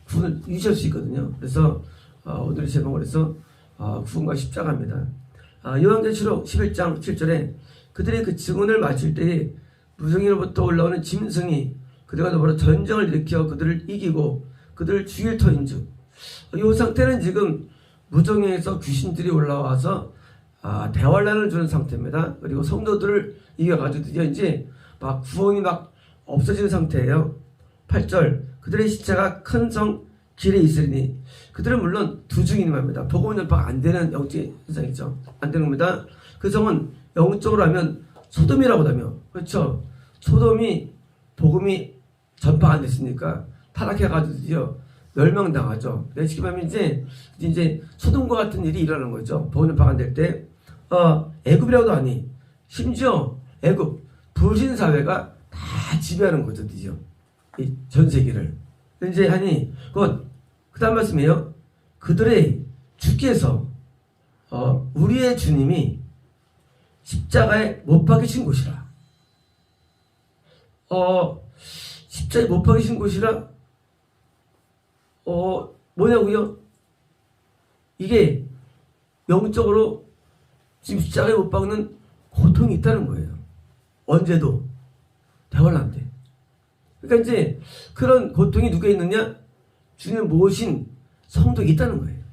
구원을 유지할 수 있거든요. 그래서 오늘의 제목을 해서 구원과 십자가입니다. 요한계시록 11장 7절에 그들이 그 증언을 마칠 때에 무성이로부터 올라오는 짐승이 그들과 더불어 전쟁을 일으켜 그들을 이기고 그들을 죽일 터인즉 이 상태는 지금 무정에서 귀신들이 올라와서 대환란을 주는 상태입니다. 그리고 성도들을 이겨가지고 드디어 이제 막 구원이 막 없어지는 상태예요. 8절 그들의 시체가 큰 성 길에 있으리니 그들은 물론 두 증인입니다. 복음 전파가 안 되는 영적 현상이죠. 안 되는 겁니다. 그 성은 영적으로 하면 소돔이라고 하며 그렇죠. 소돔이 복음이 전파가 안 됐으니까 타락해가지고 드디어 멸망당하죠. 쉽게 말하면 이제 소돔과 같은 일이 일어나는 거죠. 복음 전파가 안 될 때 애굽이라고도 하니 심지어 애굽 불신 사회가 다 지배하는 거죠. 드디어 이 전 세계를 이제 하니 그 다음 말씀이에요. 그들의 주께서 우리의 주님이 십자가에 못 박히신 곳이라. 십자가에 못 박히신 곳이라. 뭐냐고요? 이게 영적으로 지금 십자가에 못 박는 고통이 있다는 거예요. 언제도 대환란 때. 그러니까 이제 그런 고통이 누구에 있느냐? 주님을 모신 성도가 있다는 거예요.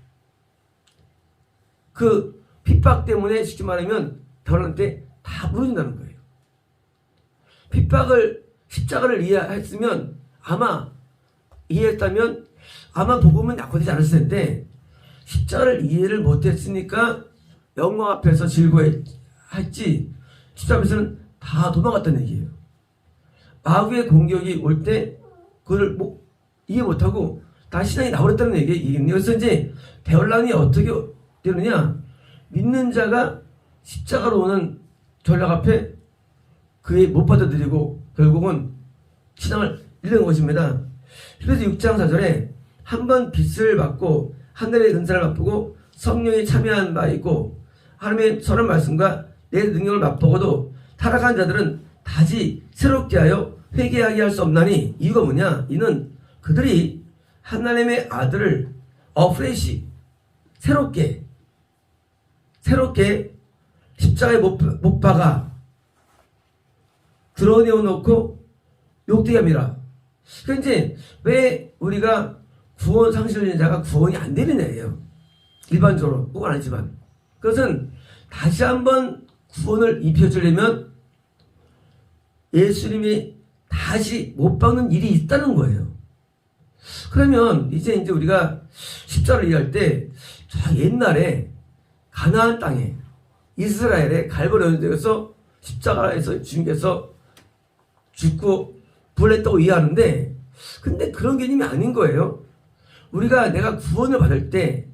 그 핍박 때문에 쉽게 말하면 대환란 때 다 무너진다는 거예요. 십자가를 이해했으면 이해했다면 아마 복음은 약화되지 않았을 텐데 십자가를 이해를 못했으니까 영광 앞에서 즐거워했지 십자가 앞에서는 다 도망갔다는 얘기예요. 마귀의 공격이 올 때 그걸 이해 못하고 다 신앙이 나버렸다는 얘기예요. 그래서 이제 대환란이 어떻게 되느냐? 믿는 자가 십자가로 오는 전략 앞에 그에 못 받아들이고 결국은 신앙을 잃는 것입니다. 그래서 6장 4절에 한 번 빚을 받고 하늘의 은사를 맛보고 성령이 참여한 바 있고 하나님의 선한 말씀과 내 능력을 맛보고도 타락한 자들은 다시 새롭게 하여 회개하게 할 수 없나니 이유가 뭐냐? 이는 그들이 하나님의 아들을 어프레시 새롭게 십자가에 못 박아 드러내어 놓고 욕되게 합니다. 그러니까 이제 왜 우리가 구원 상실된 자가 구원이 안 되느냐예요. 일반적으로 꼭 아니지만 그것은 다시 한번 구원을 입혀주려면 예수님이 다시 못 박는 일이 있다는 거예요. 그러면 이제 우리가 십자가를 이해할 때 저 옛날에 가나안 땅에 이스라엘의 갈보리 언덕에서 십자가에서 주님께서 죽고 부활했다고 이해하는데 근데 그런 개념이 아닌 거예요. 우리가 내가 구원을 받을 때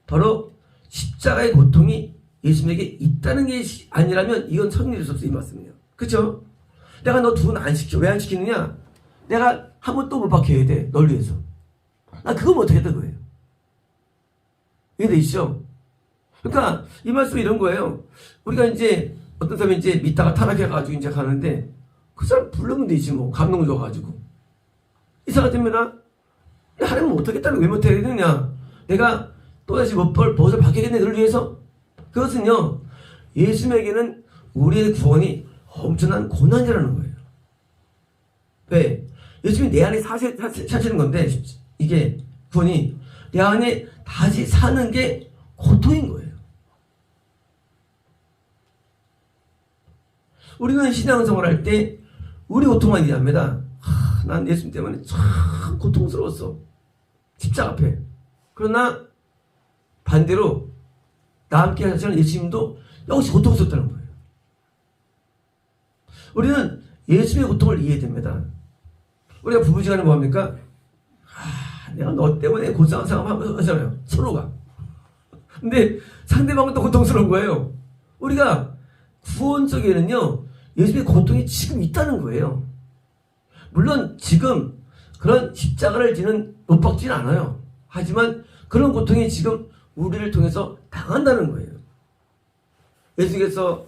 바로 십자가의 고통이 예수님에게 있다는 게 아니라면 이건 성립될 수 없어요. 이 말씀이에요. 그렇죠? 내가 너 두 분 안 시켜. 왜 안 시키느냐? 내가 한 번 또 못 박혀야 돼. 널 위해서. 나 그거 못 하겠다 그거예요. 이해되시죠? 그러니까 이 말씀이 이런 거예요. 우리가 이제 어떤 사람이 이제 믿다가 타락해가지고 이제 가는데 그 사람 부르면 되지 뭐. 감동 줘가지고. 이사가 됩니다. 하나님은 못하겠다는 왜 못하겠느냐? 내가 또다시 벗어 박혀야겠네 너를 위해서? 그것은요. 예수님에게는 우리의 구원이 엄청난 고난이라는 거예요. 왜? 예수님이 내 안에 사시는 건데 이게 구원이 내 안에 다시 사는 게 고통인 거예요. 우리는 신앙생활 할 때 우리 고통만 이해합니다. 난 예수님 때문에 참 고통스러웠어. 십자가 앞에. 그러나 반대로 나 함께 하시는 예수님도 역시 고통스럽다는 거예요. 우리는 예수님의 고통을 이해해야 됩니다. 우리가 부부지간에 뭐합니까? 내가 너 때문에 고생한 상황 하잖아요. 서로가. 근데 상대방은 또 고통스러운 거예요. 우리가 구원 속에는요, 예수님의 고통이 지금 있다는 거예요. 물론 지금 그런 십자가를 지는 못 박지는 않아요. 하지만 그런 고통이 지금 우리를 통해서 당한다는 거예요. 예수께서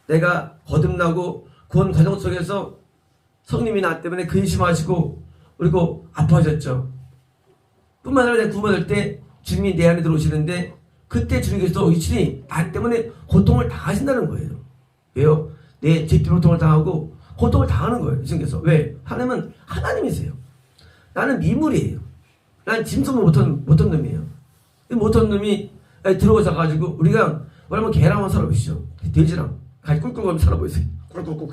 내가 거듭나고 구원 과정 속에서 성님이 나 때문에 근심하시고 그리고 아파하셨죠. 뿐만 아니라 내가 구원받을 때 주님이 내 안에 들어오시는데 그때 주님께서 이친이 나 때문에 고통을 당하신다는 거예요. 왜요? 내 죄 때문에 고통을 당하고 고통을 당하는 거예요. 예수님께서. 왜? 하나님은 하나님이세요. 나는 미물이에요. 난 짐승을 못한 놈이에요. 못한 놈이 들어오셔가지고 우리가 뭐라면 개랑 한번 살아보시죠. 돼지랑 같이 꿀꿀거리며 살아보세요. 꿀꿀꿀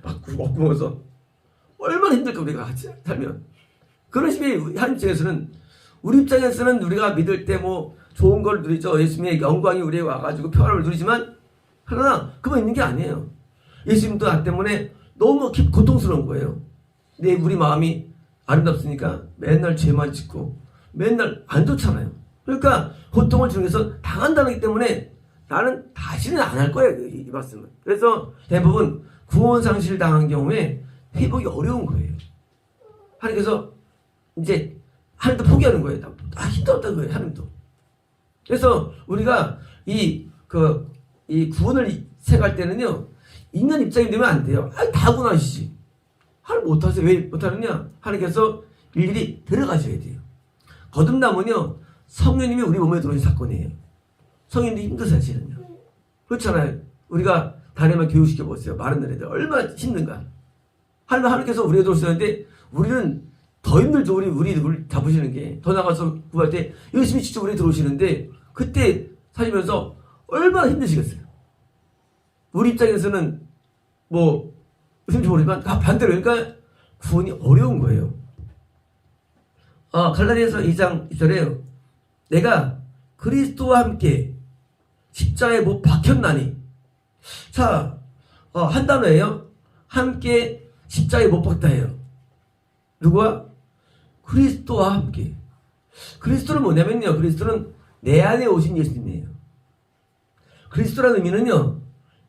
막 먹으면서 얼마나 힘들까 우리가 같이 살면. 그런 식의 하나님 입장에서는 우리 입장에서는 우리가 믿을 때 뭐 좋은 걸 누리죠. 예수님의 영광이 우리에 와가지고 평안을 누리지만 그러나 그건 있는 게 아니에요. 예수님도 나 때문에 너무 고통스러운 거예요. 근데 우리 마음이 아름답습니까? 맨날 죄만 짓고 맨날 안 좋잖아요. 그러니까 고통을 주님께서 당한다기 때문에 나는 다시는 안 할 거예요. 이 말씀은. 그래서 대부분 구원상실 당한 경우에 회복이 어려운 거예요. 하나님께서 이제 하나님도 포기하는 거예요. 힘들었다는 거예요. 하나님도. 그래서 우리가 이 구원을 생각할 때는요, 있는 입장이 되면 안 돼요. 다구나 하시지. 하나님 못하세요. 왜 못하느냐? 하나님께서 일일이 들어가셔야 돼요. 거듭남은요, 성령님이 우리 몸에 들어오신 사건이에요. 성령님도 힘들어요, 사실은요. 그렇잖아요. 우리가 다리만 교육시켜보세요. 마른 애들 얼마나 힘든가. 하나님께서 우리에 들어오시는데 우리는 더 힘들죠. 우리 잡으시는 게. 더 나가서 구할 때 열심히 직접 우리 들어오시는데 그때 사시면서 얼마나 힘드시겠어요. 우리 입장에서는 뭐 무슨지 모르지만 반대로 그러니까 구원이 어려운 거예요. 갈라디아서 2장 2절에 내가 그리스도와 함께 십자가에 못 박혔나니. 자, 한 단어예요. 함께 십자가에 못 박다예요. 누구와? 그리스도와 함께. 그리스도는 뭐냐면요. 그리스도는 내 안에 오신 예수님이에요. 그리스도라는 의미는요.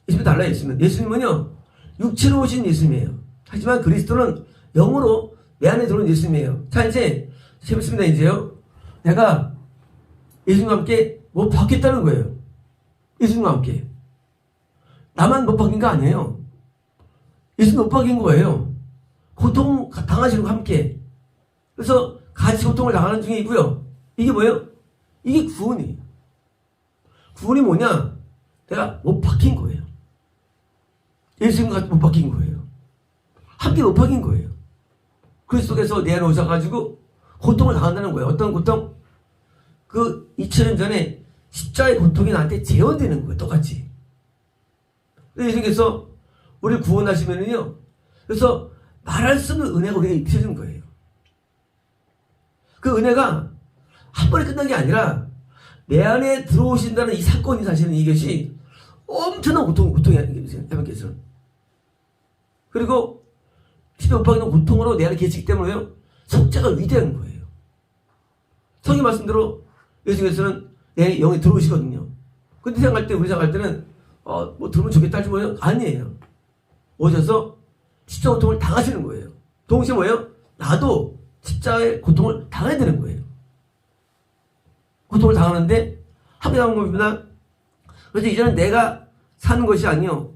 예수님이 달라요. 예수님은요. 육체로 오신 예수님이에요. 하지만 그리스도는 영으로 내 안에 들어온 예수님이에요. 자, 이제 재밌습니다. 이제요. 내가 예수님과 함께 못 박혔다는 거예요. 예수님과 함께. 나만 못 박힌 거 아니에요. 예수님 못 박힌 거예요. 고통 당하시는 거 함께. 그래서 같이 고통을 당하는 중이고요. 이게 뭐예요? 이게 구원이에요. 구원이 뭐냐? 내가 못 박힌 거예요. 예수님과 못 박힌 거예요. 함께 못 박힌 거예요. 그리스도 속에서 내 안에 오셔가지고 고통을 당한다는 거예요. 어떤 고통? 2000년 전에 십자가의 고통이 나한테 재현되는 거예요. 똑같이. 예수님께서 우리를 구원하시면은요. 그래서 말할 수 없는 은혜가 우리에게 입혀진 거예요. 그 은혜가 한 번에 끝난 게 아니라 내 안에 들어오신다는 이 사건이 사실은 이것이 엄청난 고통이야. 하나님께서는. 그리고 십자가 못 박히는 고통으로 내 안에 계시기 때문에요. 석자가 위대한 거예요. 성경 말씀대로 예수님께서는 내 영에 들어오시거든요. 근데 우리 생각할 때는 뭐 들으면 좋겠다 하지 뭐예요? 아니에요. 오셔서 십자가 고통을 당하시는 거예요. 동시에 뭐예요? 나도 십자가의 고통을 당해야 되는 거예요. 고통을 당하는데 함께 당한 겁니다. 그래서 이제는 내가 사는 것이 아니요.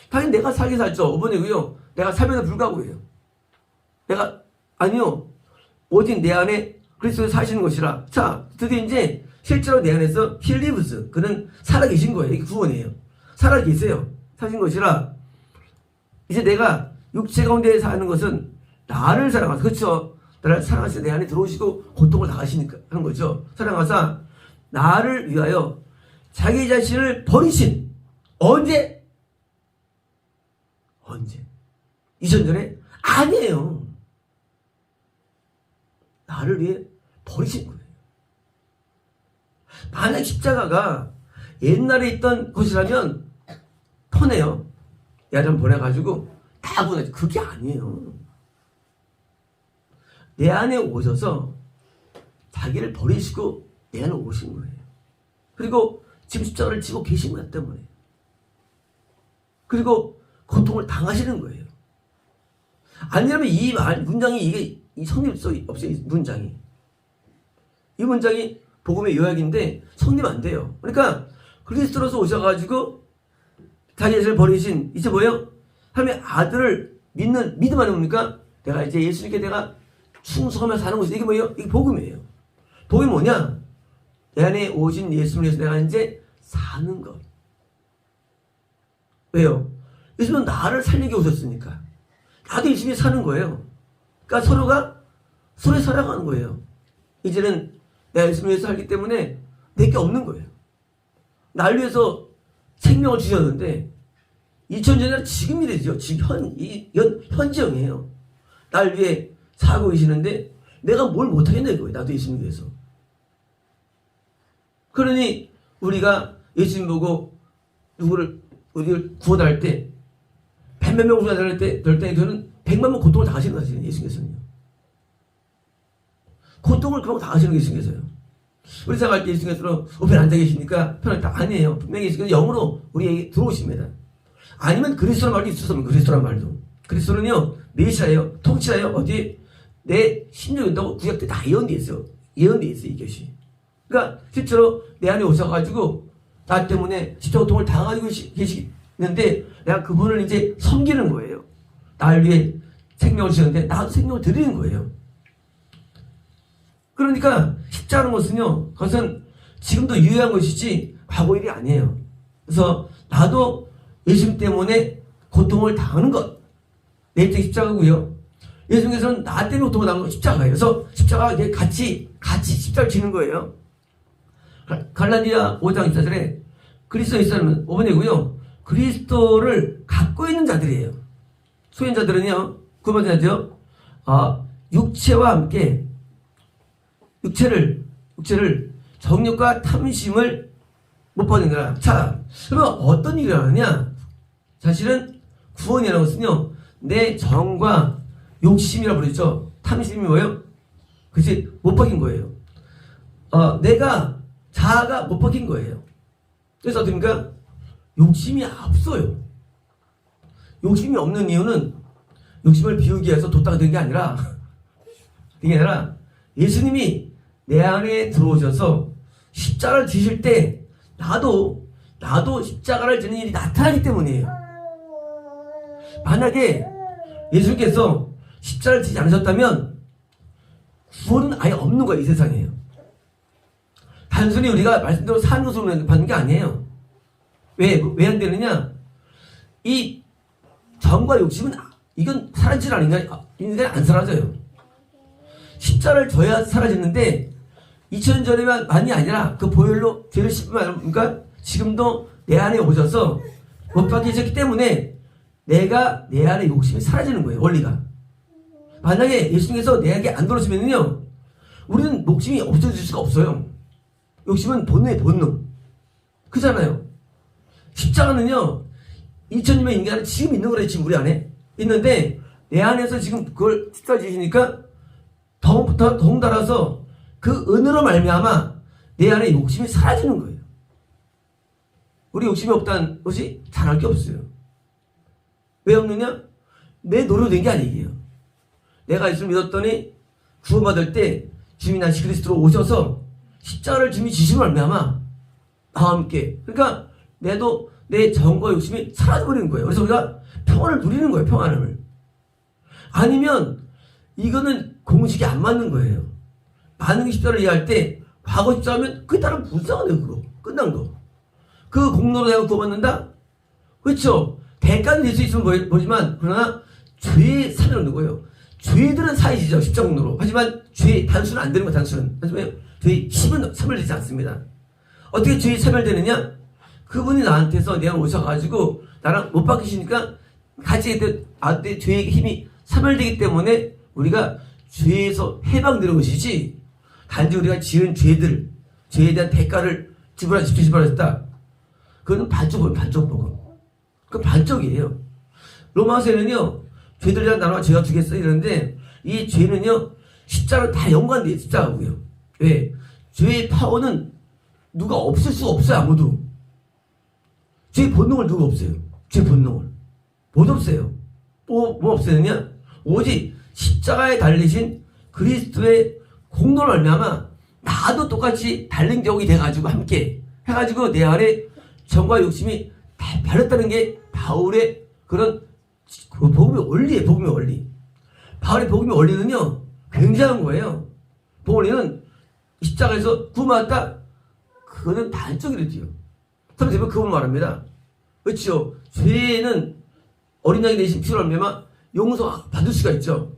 당연히 내가 살게 살죠. 5번이고요. 내가 살면서 불가고예요. 내가 아니요. 오직 내 안에 그리스도에 사시는 것이라. 자, 드디어 이제 실제로 내 안에서 he lives. 그는 살아계신 거예요. 이게 구원이에요. 살아계세요. 사신 것이라. 이제 내가 육체 가운데 사는 것은 나를 사랑하사. 그렇죠. 나를 사랑하시고 내 안에 들어오시고 고통을 당하시니까 하는 거죠. 사랑하사 나를 위하여 자기 자신을 버리신. 언제? 이전 전에? 아니에요. 나를 위해 버리신 거예요. 만약 십자가가 옛날에 있던 것이라면 편해요. 야전 보내가지고 다 보내지. 그게 아니에요. 내 안에 오셔서 자기를 버리시고 내 안에 오신 거예요. 그리고 지금 십자가를 지고 계신 것 때문에. 그리고 고통을 당하시는 거예요. 아니라면 이 문장이 이게 이 성립 수 없어요. 이 문장이. 이 문장이 복음의 요약인데 성립 안 돼요. 그러니까 그리스도로서 오셔가지고 자기 자신을 버리신 이제 뭐예요? 하나님의 아들을 믿는 믿음 안에 뭡니까? 내가 이제 예수님께 내가 충성하며 사는 것이 이게 뭐예요? 이게 복음이에요. 복음이 뭐냐? 내 안에 오신 예수님을 위해서 내가 이제 사는 것. 왜요? 예수님은 나를 살리게 오셨으니까. 나도 예수님이 사는 거예요. 그러니까 서로가 서로 살아가는 거예요. 이제는 내가 예수님을 위해서 살기 때문에 내게 없는 거예요. 날 위해서 생명을 주셨는데 2000년 전이라 지금이래죠. 지금 현지형이에요. 날 위해 살고 계시는데 내가 뭘 못하겠냐 이거예요. 나도 예수님 위해서. 그러니 우리가 예수님 보고 우리를 구원할 때 100만 명 구원할 때 저는 100만 명 고통을 당하시는 거예요. 예수님께서는요. 고통을 그만 당하시는 게 예수님께서요. 우리 생각할 때 예수님께서는 우편에 앉아 계시니까 편하다. 아니에요. 분명히 예수님께서 영으로 우리에게 들어오십니다. 아니면 그리스도란 말도 있어서 그리스도란 말도. 그리스도는요. 메시아예요. 통치자예요. 어디 내 심령이 있다고 구약 때 다 예언되어 있어요. 예언되어 있어요. 이것이. 그러니까 실제로 내 안에 오셔가지고 나 때문에 십자가 고통을 당하고 계시는데 내가 그분을 이제 섬기는 거예요. 나를 위해 생명을 주셨는데 나도 생명을 드리는 거예요. 그러니까 십자가는 것은요. 그것은 지금도 유효한 것이지 과거 일이 아니에요. 그래서 나도 예수님 때문에 고통을 당하는 것. 내 입장 십자가고요. 예수님께서는 나 때문에 고통을 당하는 건 십자가예요. 그래서 십자가가 같이 십자가를 지는 거예요. 갈라디아 5장 24절에 그리스도에 있으면 5번이고요. 그리스도를 갖고 있는 자들이에요. 소유자들은요. 9번 자죠. 육체와 함께 육체를 정욕과 탐심을 못 받는 거야. 자, 그러면 어떤 일이 일어나냐? 사실은 구원이라는 것은요. 내 정과 욕심이라고 부르죠. 탐심이 뭐예요? 그치? 못 박힌 거예요. 내가 자아가 못 박힌 거예요. 그래서 어떻습니까? 욕심이 없어요. 욕심이 없는 이유는 욕심을 비우기 위해서 뒀다가 된 게 아니라 그게 아니라 예수님이 내 안에 들어오셔서 십자가를 지실 때 나도 십자가를 지는 일이 나타나기 때문이에요. 만약에 예수님께서 십자가를 지지 않으셨다면 구원은 아예 없는 거예요. 이 세상에요. 단순히 우리가 말씀대로 사는 것으로 받는 게 아니에요. 왜 안 되느냐? 이 정과 욕심은 이건 사라지지 않는 인간이 안 사라져요. 십자가를 져야 사라지는데 2000년 전에만이 아니라 그 보혈로 죄를 씻으면 그러니까 지금도 내 안에 오셔서 못 박히셨기 때문에 내가 내 안에 욕심이 사라지는 거예요. 원리가. 만약에 예수님께서 내게 안 들어오시면요 우리는 욕심이 없어질 수가 없어요. 욕심은 본능의 본능. 그잖아요. 십자가는요 2000년의 인간은 지금 있는 거래요. 지금 우리 안에 있는데 내 안에서 지금 그걸 십자가 지시니까 더군다나서 그 은혜로 말미암아 내 안에 욕심이 사라지는 거예요. 우리 욕심이 없다는 것이 잘할 게 없어요. 왜 없느냐? 내 노력으로 된 게 아니에요. 내가 예수를 믿었더니 구원받을 때 주님이 다시 그리스도로 오셔서 십자가를 주님이 지심을 말미암아 나와 함께 그러니까 내 정과 욕심이 사라져버리는 거예요. 그래서 우리가 평안을 누리는 거예요. 평안을. 아니면 이거는 공식이 안 맞는 거예요. 반응 십자가를 이해할 때 과거 십자가면 그게 다른 불쌍하네요. 그거 끝난 거. 그 공로로 내가 구원받는다? 그렇죠. 대가는 낼 수 있으면 모르지만 그러나 죄의 사명을 넣는 거예요. 죄들은 사이지죠. 십자가 공로로. 하지만 죄의 단수는 안 되는 거예요. 단수는. 하지만 죄의 힘은 사멸되지 않습니다. 어떻게 죄의 사멸되느냐? 그분이 나한테서 내가 오셔가지고 나랑 못 바뀌시니까 같이 내 죄의 힘이 사멸되기 때문에 우리가 죄에서 해방되는 것이지 단지 우리가 지은 죄에 대한 대가를 지불하셨다. 그건 반쪽복음. 그건 반쪽이에요. 로마서에는요 죄들에 대한 나라와 죄가 주겠어 이러는데 이 죄는요 십자가로 다 연관돼요. 십자가고요. 왜? 죄의 파워는 누가 없을 수 없어요. 아무도. 죄 본능을 누가 없어요. 죄 본능을. 못 없애요. 뭐 없애느냐? 오직 십자가에 달리신 그리스도의 공로를 말미암아 나도 똑같이 달린 격이 돼가지고 함께 해가지고 내 안에 정과 욕심이 다 바랬다는 게 바울의 그런 그 복음의 원리예요. 복음의 원리. 바울의 복음의 원리는요 굉장한 거예요. 복음의 원리는 십자가에서 구원받았다. 그거는 단적이래요. 선생님은 그분 말합니다. 그렇죠. 죄는 어린 양이 대신 피로 말미암아 용서받을 수가 있죠.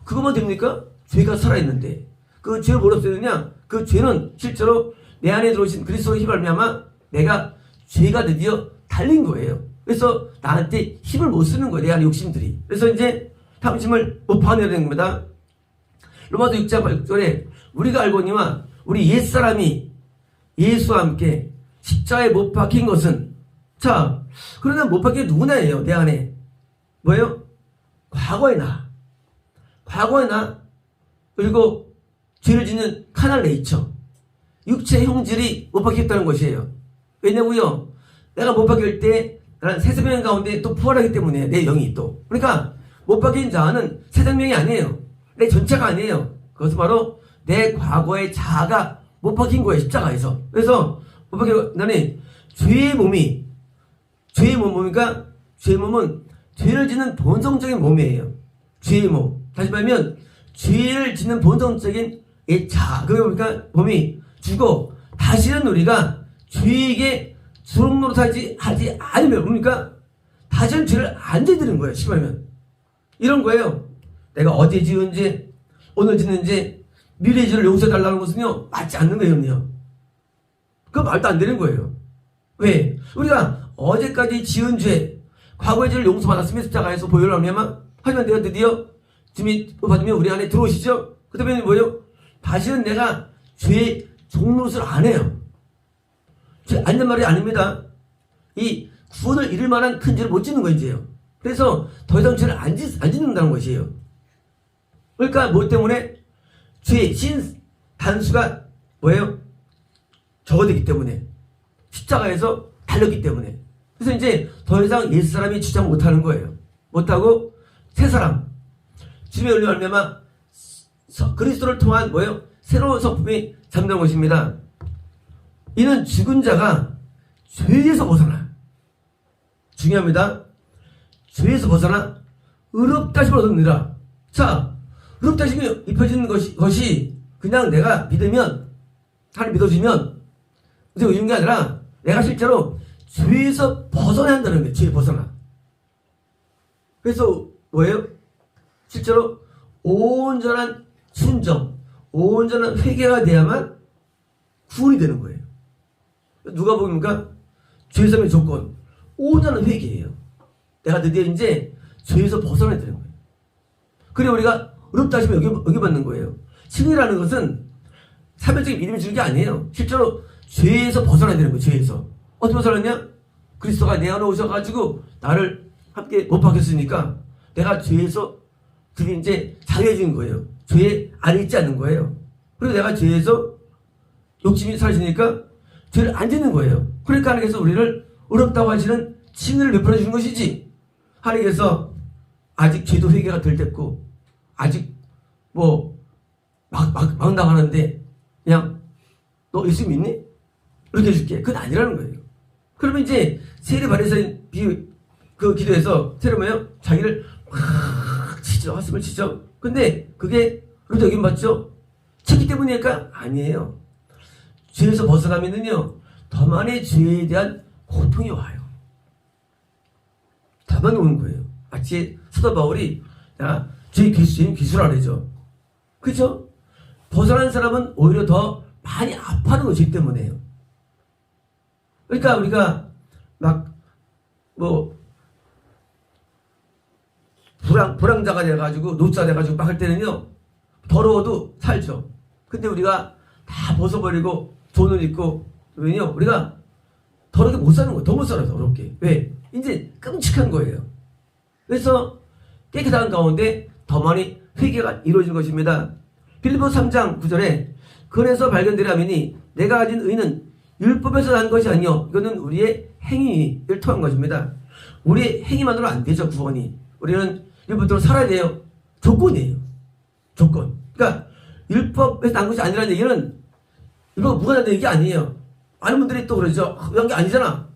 그것만 됩니까? 죄가 살아있는데 그 죄를 뭘 없애느냐? 그 죄는 실제로 내 안에 들어오신 그리스도의 힘을 말미암아 내가 죄가 드디어 달린 거예요. 그래서 나한테 힘을 못 쓰는 거예요. 내 안에 욕심들이. 그래서 이제 탐심을 못 파내야 되는 겁니다. 로마서 6장 8절에 우리가 알거니와 우리 옛사람이 예수와 함께 십자가에 못 박힌 것은 자 그러나 못 박힌 게 누구나예요. 내 안에 뭐예요? 과거의 나 그리고 죄를 짓는 카날 네이처 육체 형질이 못 박혔다는 것이에요. 왜냐고요? 내가 못 박힐 때 나는 새 생명 가운데 또 부활하기 때문에 내 영이 또 그러니까 못 박힌 자는 새 생명이 아니에요. 내 전체가 아니에요. 그것은 바로 내 과거의 자아가 못 박힌 거예요. 십자가에서. 그래서 못 박힌 나는 죄의 몸이 죄의 몸이니까 죄의 몸은 죄를 짓는 본성적인 몸이에요. 죄의 몸. 다시 말하면 죄를 짓는 본성적인 이 자아. 그러니까 몸이 죽어 다시는 우리가 죄에게 주름 노릇하지 않으면 뭡니까? 다시는 죄를 안 저지르는 거예요. 심하면 이런 거예요. 내가 어제 지은지 오늘 짓는지 미래의 죄를 용서해달라는 것은요 맞지 않는 거예요. 그거 말도 안 되는 거예요. 왜? 우리가 어제까지 지은 죄 과거의 죄를 용서받았으면 십자가에서 보혈을 하면 하지만 내가 드디어 주님 받으면 우리 안에 들어오시죠? 그 다음에 뭐예요? 다시는 내가 죄의 종노릇을 안 해요. 아니란 말이 아닙니다. 이 구원을 이룰 만한 큰 죄를 못 짓는 거 이제요. 그래서 더 이상 죄를 안 짓는다는 것이에요. 그러니까 뭐 때문에 죄의 신 단수가 뭐예요? 적어되기 때문에 십자가에서 달렸기 때문에 그래서 이제 더 이상 옛사람이 주장 못하는 거예요. 못하고 새사람 주님의 은혜로 말미암아 그리스도를 통한 뭐예요? 새로운 성품이 잠든 것입니다. 이는 죽은 자가 죄에서 벗어나 중요합니다. 죄에서 벗어나 의롭다심을 얻느니라. 자, 의롭다심이 입혀지는 것이 그냥 내가 믿으면 하나님 믿어주면 그래서 이런 게 아니라 내가 실제로 죄에서 벗어나야 한다는 거예요. 죄에 벗어나. 그래서 뭐예요? 실제로 온전한 순정, 온전한 회개가 돼야만 구원이 되는 거예요. 누가 보니까 죄사함의 조건 온전한 회개예요. 내가 드디어 이제 죄에서 벗어나야 되는 거예요. 그래 우리가 의롭다 하시면 여기 받는 거예요. 승리라는 것은 사별적인 믿음이 주는 게 아니에요. 실제로 죄에서 벗어나야 되는 거예요. 죄에서 어떻게 벗어났냐? 그리스도가 내 안에 오셔가지고 나를 함께 못 박혔으니까 내가 죄에서 그게 이제 자유해진 거예요. 죄에 안에 있지 않는 거예요. 그리고 내가 죄에서 욕심이 사라지니까 죄를 안 짓는 거예요. 그러니까 하나님께서 우리를 의롭다고 하시는 칭의를 베풀어 주는 것이지. 하나님께서 아직 죄도 회개가 덜 됐고 아직 뭐 막 나가는데 그냥 너 예수 믿니? 이렇게 해줄게. 그건 아니라는 거예요. 그러면 이제 세례 바리새인 그 기도에서 세례 뭐예요? 자기를 막 치죠. 가슴을 치죠. 근데 그게 그래도 여긴 맞죠? 쳤기 때문일까? 아니에요. 죄에서 벗어나면은요 더 많은 죄에 대한 고통이 와요. 더 많이 오는 거예요. 마치 사도 바울이 죄의 기수라 그러죠. 그죠? 벗어난 사람은 오히려 더 많이 아파하는 거 죄 때문에요. 그러니까 우리가 막 뭐 불황자가 돼가지고 노자 돼가지고 막 할 때는요 더러워도 살죠. 근데 우리가 다 벗어버리고 돈을 잃고 왜요? 우리가 더럽게 못 사는 거예요. 더 못 살아요. 더럽게. 왜? 이제 끔찍한 거예요. 그래서 깨끗한 가운데 더 많이 회개가 이루어진 것입니다. 빌립보 3장 9절에 근에서 발견되라매니 내가 가진 의는 율법에서 난 것이 아니요 이거는 우리의 행위를 통한 것입니다. 우리의 행위만으로 안 되죠. 구원이. 우리는 율법대로 살아야 돼요. 조건이에요. 조건. 그러니까 율법에서 난 것이 아니라는 얘기는 율법 무관하다는 얘기 아니에요. 많은 분들이 또 그러죠. 그런 게 아니잖아.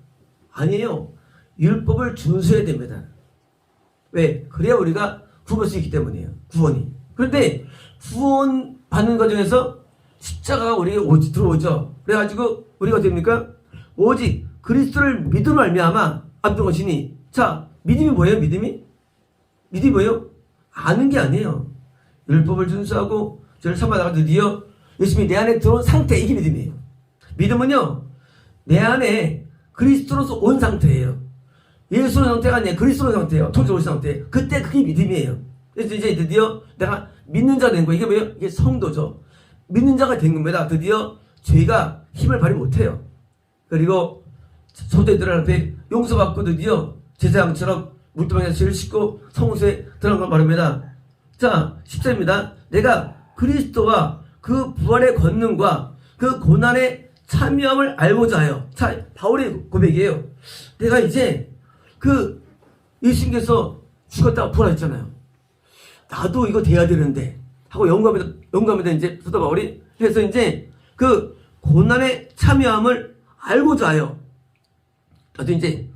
아니에요. 율법을 준수해야 됩니다. 왜? 그래야 우리가 구원할 수 있기 때문이에요. 구원이. 그런데 구원 받는 과정에서 십자가가 우리에게 들어오죠. 그래가지고 우리가 어떻게 됩니까? 오직 그리스도를 믿음으로 말미암아 앞둔 것이니. 자, 믿음이 뭐예요? 믿음이 뭐예요? 아는 게 아니에요. 율법을 준수하고 저를 삼아다가 드디어 예수님이 내 안에 들어온 상태, 이게 믿음이에요. 믿음은요, 내 안에 그리스도로서 온 상태예요. 예수의 상태가 아니에요. 그리스도의 상태예요. 통째로 오신 상태. 그때 그게 믿음이에요. 그래서 이제 드디어 내가 믿는 자가 된 거예요. 이게 뭐예요? 이게 성도죠. 믿는 자가 된 겁니다. 드디어 죄가 힘을 발휘 못해요. 그리고 성도들 앞에 용서받고 드디어 제사장처럼 물두멍에서 죄를 씻고 성소에 들어간 걸 말합니다. 자, 10절입니다. 내가 그리스도와 그 부활의 권능과 그 고난의 참여함을 알고자 하여. 자, 바울의 고백이에요. 내가 이제 그 예수님께서 죽었다가 부활했잖아요. 나도 이거 돼야 되는데 하고 영감에다 이제 사도 바울이 그래서 이제 그 고난의 참여함을 알고자 하여. 나도 이제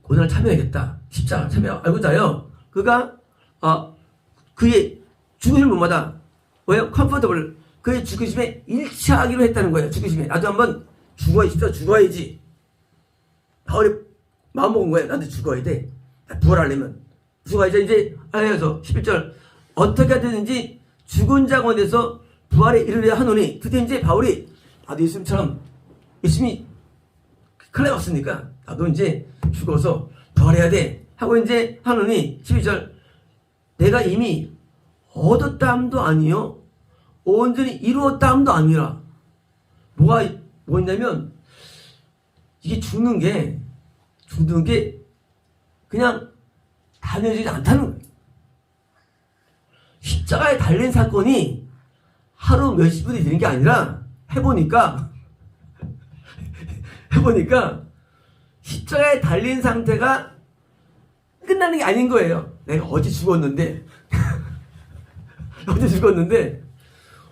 고난을 참여해야겠다. 십자가 참여 알고자 하여. 그가 그의 죽으실 몸마다 뭐예요? 컴포터블 그의 죽으심에 일치하기로 했다는 거예요. 죽으심에 나도 한번 죽어야지. 바울이 마음 먹은 거예요. 나도 죽어야 돼. 부활하려면 죽어야지. 이제 알려서 11절 어떻게 하든지 죽은 자 가운데서 부활에 이르려 하노니. 그때 이제 바울이 나도 예수님처럼 예수님이 큰일 없으니까 나도 이제 죽어서 부활해야 돼 하고 이제 하노니. 12절 내가 이미 얻었다함도 아니요 온전히 이루었다함도 아니라. 뭐냐면 이게 죽는 게 그냥 단연하지 않다는 거예요. 십자가에 달린 사건이 하루 몇십 분이 되는 게 아니라 해보니까 십자가에 달린 상태가 끝나는 게 아닌 거예요. 내가 어제 죽었는데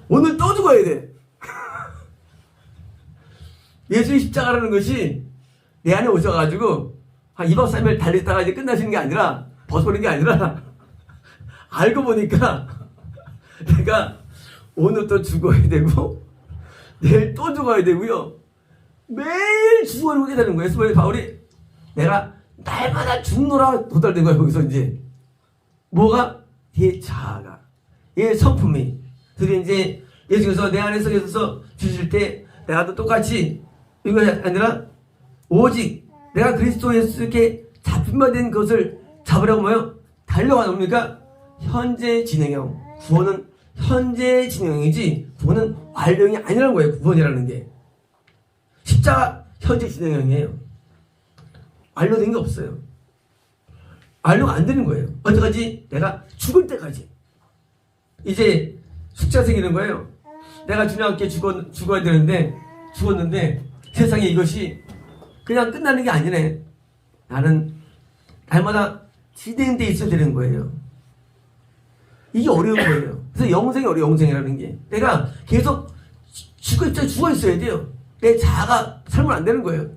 오늘 또 죽어야 돼. 예수의 십자가라는 것이 내 안에 오셔가지고 한 2박 3일 달렸다가 이제 끝나시는 게 아니라 벗어버리는 게 아니라 알고 보니까 내가 오늘 또 죽어야 되고 내일 또 죽어야 되고요. 매일 죽어오게 되는 거예요. 그래서 바울이 내가 날마다 죽노라 도달된 거예요. 거기서 이제 뭐가? 얘 자아가, 얘 성품이. 그게 이제 예수께서 내 안에서 계셔서 주실 때 내가도 똑같이 이거 아니라 오직 내가 그리스도 예수께 잡힌 바 된 것을 잡으려고 뭐요? 달려가 놉니까? 현재 진행형. 구원은 현재 진행형이지 구원은 완료형이 아니라는 거예요. 구원이라는 게. 십자가 현재 진행형이에요. 완료된 게 없어요. 완료가 안 되는 거예요. 언제까지? 내가 죽을 때까지. 이제 숙제가 생기는 거예요. 내가 주님과 함께 죽어야 되는데 죽었는데 세상에 이것이 그냥 끝나는 게 아니네. 나는 날마다 진행돼 있어야 되는 거예요. 이게 어려운 거예요. 그래서 영생이 어려워. 영생이라는 게 내가 계속 죽어 있어야 돼요. 내 자아가 살면 안 되는 거예요.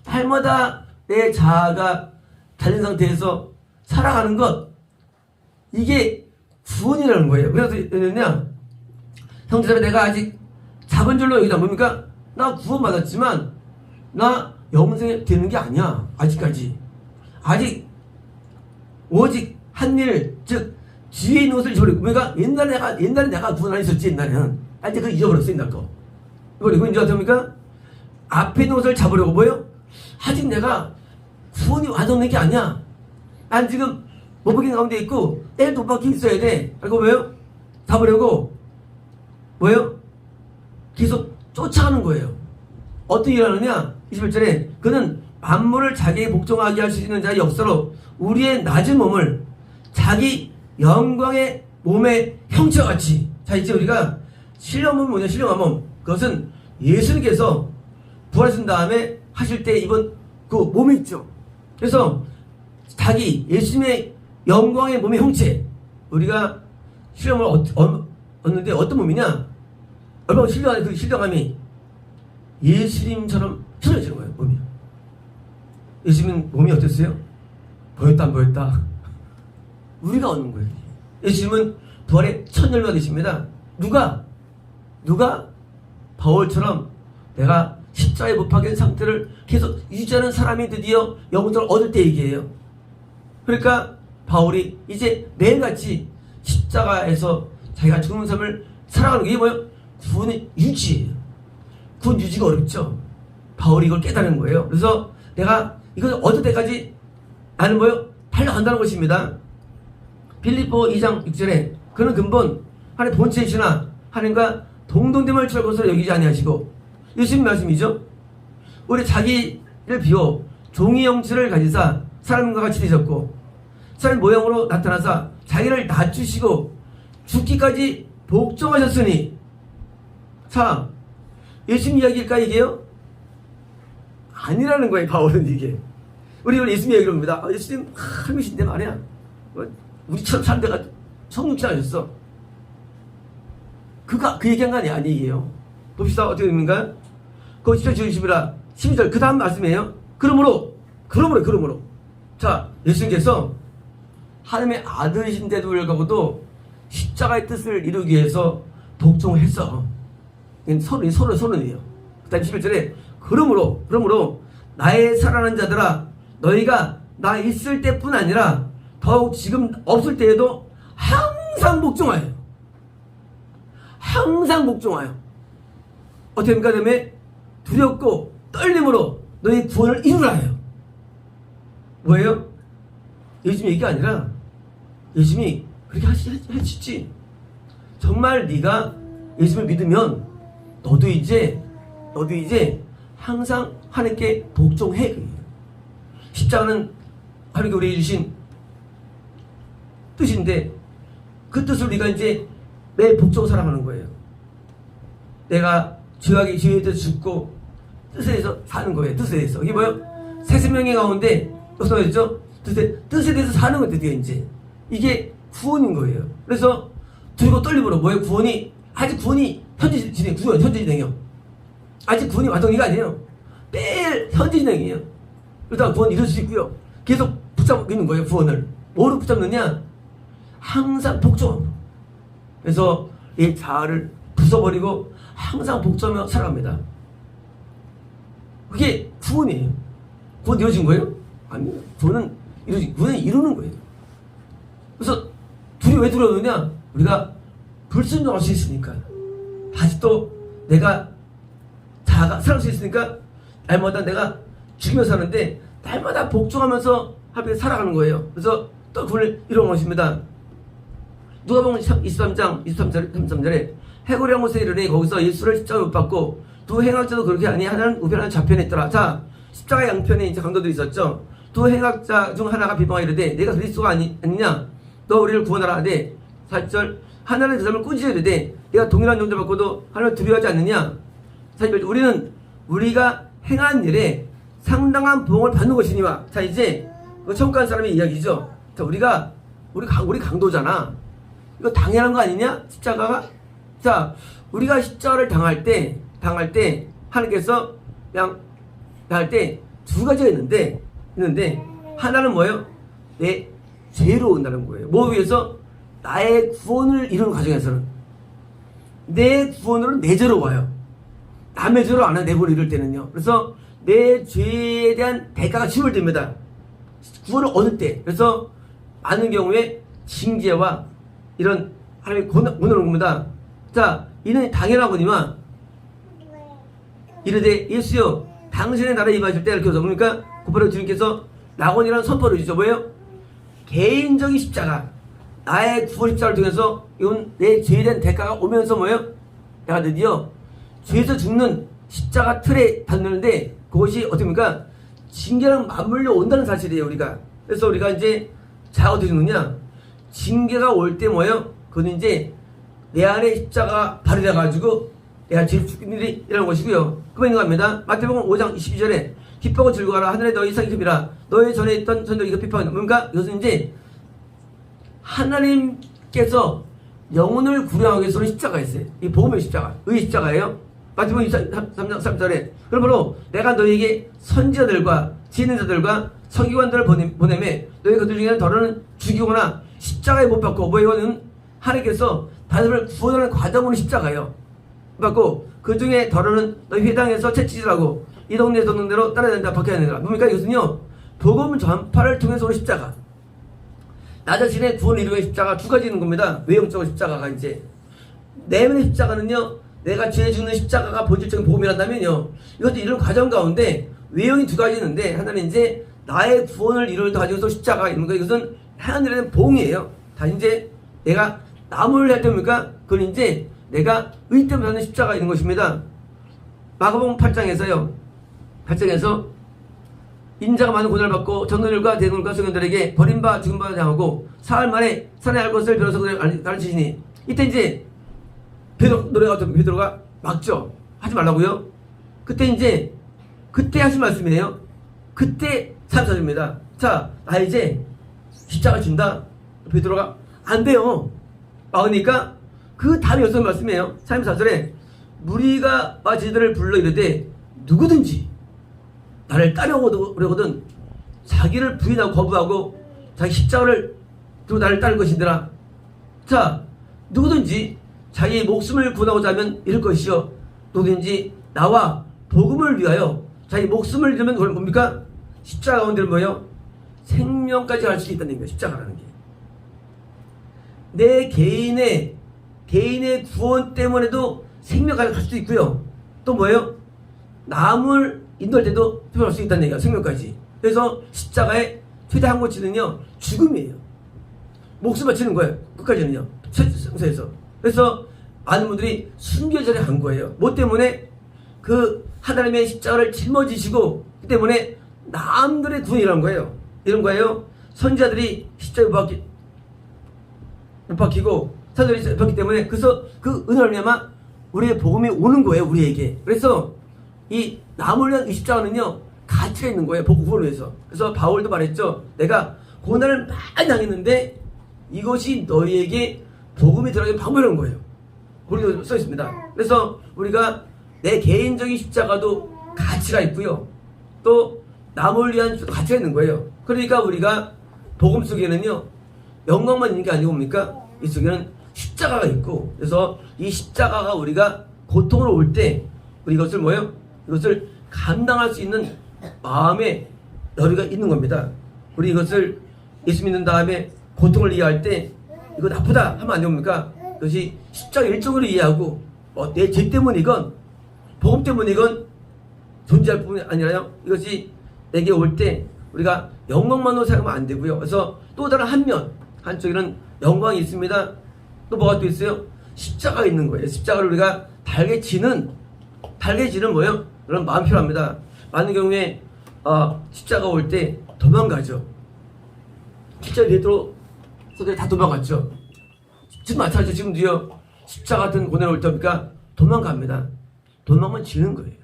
날마다 내 자아가 달린 상태에서 살아가는 것, 이게 구원이라는 거예요. 그래서 형제자매, 내가 아직 잡은 줄로 여기다 뭡니까? 나 구원 받았지만 나 영생이 되는 게 아니야. 아직까지. 아직 오직 한 일, 즉 뒤에 있는 것을 잊어버리고. 그러니까 옛날에 내가 구원 안 했었지. 옛날에는 이제 그걸 잊어버렸어. 옛날 거. 그리고 이제 어떻습니까? 앞에 있는 것을 잡으려고 뭐예요? 아직 내가 구원이 완성된 게 아니야. 난 지금 못 박힌 가운데 있고 내일 못 박혀 있어야 돼. 그리고 뭐예요? 잡으려고 뭐예요? 계속 쫓아가는 거예요. 어떻게 일하느냐? 21절에 그는 만물을 자기의 복종하게 할 수 있는 자의 역사로 우리의 낮은 몸을 자기 영광의 몸의 형체와 같이. 자, 이제 우리가 신령한 몸이 뭐냐? 신령한 몸. 그것은 예수님께서 부활하신 다음에 하실 때 입은 그 몸이 있죠. 그래서 자기 예수님의 영광의 몸의 형체, 우리가 신령을 얻는데 어떤 몸이냐? 얼마나 신령한 그 신령함이 예수님처럼 신령해지는 거예요. 몸이. 예수님 몸이 어땠어요? 보였다 안 보였다? 우리가 얻는 거예요. 예수님은 부활의 첫 열매가 되십니다. 누가 바울처럼 내가 십자가에 못 박힌 상태를 계속 유지하는 사람이 드디어 영혼을 얻을 때 얘기예요. 그러니까 바울이 이제 매일같이 십자가에서 자기가 죽는 삶을 살아가는 게 뭐예요? 구원의 유지예요. 구원 유지가 어렵죠. 바울이 이걸 깨달은 거예요. 그래서 내가 이걸 얻을 때까지 나는 뭐예요? 달려간다는 것입니다. 빌립보 2장 6절에 그는 근본 하나님의 본체이시나 하나님과 동등됨을 취할 것으로 여기지 아니하시고, 예수님 말씀이죠. 우리 자기를 비워 종의 형체를 가지사 사람과 같이 되셨고 사람 모형으로 나타나사 자기를 낮추시고 죽기까지 복종하셨으니. 자, 예수님 이야기일까 이게요? 아니라는 거예요. 바울은 이게. 우리 예수님 얘기를 합니다. 예수님 하나님이신데 말이야. 우리처럼 산 데가 성육신 하셨어. 그 얘기한 거 아니에요. 봅시다. 어떻게 됩니까? 그 10절 지으시라 12절 그 다음 말씀이에요. 그러므로. 자, 예수님께서 하나님의 아들이신데도 불구하고도 십자가의 뜻을 이루기 위해서 복종을 했어. 서론이에요. 그 다음 11절에 그러므로 나의 사랑하는 자들아, 너희가 나 있을 때뿐 아니라 더욱 지금 없을 때에도 항상 복종하여. 어떻게 합니까? 그다음에 두렵고 떨림으로 너희 구원을 이루라 해요. 뭐예요? 예수님 얘기가 아니라 예수님이 그렇게 하시지. 정말 네가 예수님을 믿으면 너도 이제 항상 하나님께 복종해. 십자가는 하나님께 우리에게 주신 뜻인데 그 뜻을 우리가 이제 매 복종 살아가는 거예요. 내가 죄에 대해서 죽고 뜻에 대해서 사는 거예요. 뜻에 대해서. 이게 뭐예요? 새 생명의 가운데 무슨 말이죠? 뜻에 대해서 사는 거예요. 드디어 이제 이게 구원인 거예요. 그래서 두리고 떨림으로 뭐예요? 아직 구원이 현재 진행이요. 아직 구원이 완성이가 아니에요. 매일 현재 진행이에요. 그러다가 구원 이룰 수 있고요. 계속 붙잡고 있는 거예요. 구원을 뭐로 붙잡느냐? 항상 복종합니다. 그래서 이 자아를 부숴버리고 항상 복종하며 살아갑니다. 그게 구원이에요. 구원 이루어진 거예요? 아니요. 구원은 이루는 거예요. 그래서 둘이 왜 두려우느냐? 우리가 불순종할 수 있으니까. 다시 또 내가 자아가 살아갈 수 있으니까 날마다 내가 죽이며 사는데 날마다 복종하면서 하루에 살아가는 거예요. 그래서 또 구원을 이루는 것입니다. 누가복음 23장 33절에 해골의 모세에 이르니 거기서 예수를 십자가에 못 박고 두 행악자도 그렇게 하니 하나는 우편하는 좌편에 있더라. 자, 십자가 양편에 이제 강도들이 있었죠. 두 행악자 중 하나가 비방하여 이르되 내가 그리스도가 아니냐? 너 우리를 구원하라 하되 4절 하나는 그 사람을 꾸짖어 이르되 내가 동일한 용도 받고도 하나님을 두려워하지 않느냐? 4절 우리가 행한 일에 상당한 보응을 받는 것이니와. 자, 이제 그 천국한 사람의 이야기죠. 자, 우리 강도잖아. 이거 당연한 거 아니냐? 십자가가? 자, 우리가 십자가를 당할 때 하나님께서 그냥 당할 때 두 가지가 있는데 하나는 뭐예요? 내 죄로 온다는 거예요. 뭐 위해서? 나의 구원을 이루는 과정에서는 내 구원으로 내 죄로 와요. 남의 죄로 안 와요. 내 구원을 이룰 때는요. 그래서 내 죄에 대한 대가가 지불됩니다. 구원을 얻을 때. 그래서 많은 경우에 징계와 이런 하나님의 고난을 오는 겁니다. 자, 이는 당연하거니와 이르되 예수여 당신의 나라에 임하실 때 이렇게 그러니까 곧바로 주님께서 낙원이라는 선포를 주죠. 뭐예요? 개인적인 십자가, 나의 구원 십자가를 통해서 이건 내 죄에 대한 대가가 오면서 뭐예요? 내가 드디어 죄에서 죽는 십자가 틀에 닿는데 그것이 어떻습니까? 징계랑 맞물려 온다는 사실이에요. 그래서 우리가 이제 자가 어떻게 죽느냐? 징계가 올 때 뭐예요? 그건 이제 내 안에 십자가 발휘돼가지고 내가 죄 죽은 일이 일어난 것이고요. 그만 있는 겁니다. 마태복음 5장 22절에 기뻐하고 즐거워하라 하늘에 너희 상이 큽이라 너희 전에 있던 선들이 이거 비판한다. 뭡니까? 이것은 이제 하나님께서 영혼을 구원하기 위해서는 십자가가 있어요. 이 복음의 십자가, 의 십자가예요. 마태복음 3장 3절에 그러므로 내가 너희에게 선지자들과 지혜자들과 서기관들을 보내매 너희 그들 중에는 더러는 죽이거나 십자가에 못 박고 뭐이거는 하나님께서 다윗을 구원하는 과정으로 십자가예요. 받고 그 중에 더러는 너희 회당에서 채찍질하고 이 동네 도는 대로 따라야 된다 박혀야 된다. 뭡니까? 이것은요 복음 전파를 통해서 오는 십자가, 나 자신의 구원을 이루는 십자가 두 가지 있는 겁니다. 외형적인 십자가가 이제 내면의 십자가는요 내가 죄 죽는 십자가가 본질적인 복음이란다면요 이것도 이런 과정 가운데 외형이 두 가지 있는데 하나는 이제 나의 구원을 이루는 데 가지고서 십자가가 있는 거예요. 이것은 하나님의 봉이에요. 다 이제 내가 나무를 할 때입니까? 그건 이제 내가 의 때문에 하는 십자가가 있는 것입니다. 마가복음 8장에서 인자가 많은 고난을 받고 전도들과 대동과 성현들에게 버림바 죽음바 당하고 사흘 만에 산에 할 것을 비로소 그들을 가르치시니 이때 이제 베드로가 막죠. 하지 말라고요. 그때 하신 말씀이에요. 그때 34절입니다. 자, 나 이제 십자가 준다. 베드로가 안 돼요. 막으니까 그 다음에 여섯 말씀이에요. 34절에 무리가 저희들을 불러 이르되 누구든지 나를 따려오거든 자기를 부인하고 거부하고 자기 십자가를 들고 나를 따를 것이더라. 자, 누구든지 자기 목숨을 구원하고자 하면 잃을 것이요 누구든지 나와 복음을 위하여 자기 목숨을 잃으면 그건 뭡니까? 십자가 가운데는 뭐예요? 생명까지 갈 수 있다는 거예요. 십자가라는 게 내 개인의 구원 때문에도 생명까지 갈 수도 있고요. 또 뭐예요? 남을 인도할 때도 필요할 수 있다는 얘기야. 생명까지. 그래서 십자가의 최대 한고치는요 죽음이에요. 목숨 바치는 거예요. 끝까지는요. 성서에서. 그래서 많은 분들이 순교절에 간 거예요. 뭐 때문에? 그 하나님의 십자가를 짊어지시고 그 때문에 남들의 구원이라는 거예요. 이런 거예요. 선지자들이 십자가에 못 박히고 사도들이 박히기 때문에 그래서 그 은혜를 말미암아 우리의 복음이 오는 거예요. 우리에게. 그래서 이 남을 위한 이 십자가는요 가치가 있는 거예요. 복음을 위해서. 그래서 바울도 말했죠. 내가 고난을 많이 당했는데 이것이 너희에게 복음이 들어가는 방법이라는 거예요. 거기도 써 있습니다. 그래서 우리가 내 개인적인 십자가도 가치가 있고요. 또 남을 위한 가치가 있는 거예요. 그러니까 우리가 복음 속에는요 영광만 있는 게 아니고 뭡니까? 이 속에는 십자가가 있고 그래서 이 십자가가 우리가 고통으로 올 때 우리 이것을 뭐예요? 이것을 감당할 수 있는 마음의 여리가 있는 겁니다. 우리 이것을 예수 믿는 다음에 고통을 이해할 때 이거 나쁘다 하면 안 됩니까? 그것이 십자가 일종으로 이해하고 내 죄 때문이건 복음 때문이건 존재할 뿐이 아니라요. 이것이 내게 올 때 우리가 영광만으로 생각하면 안 되고요. 그래서 또 다른 한쪽에는 영광이 있습니다. 또 뭐가 또 있어요? 십자가가 있는 거예요. 십자가를 우리가 달게 지는 뭐예요? 그런 마음 필요합니다. 많은 경우에 십자가 올 때 도망가죠. 진짜 베드로 서들이 다 도망갔죠. 지금 마찬가지죠. 지금도요. 십자가 같은 고난이 올 때니까 도망갑니다. 도망은 지는 거예요.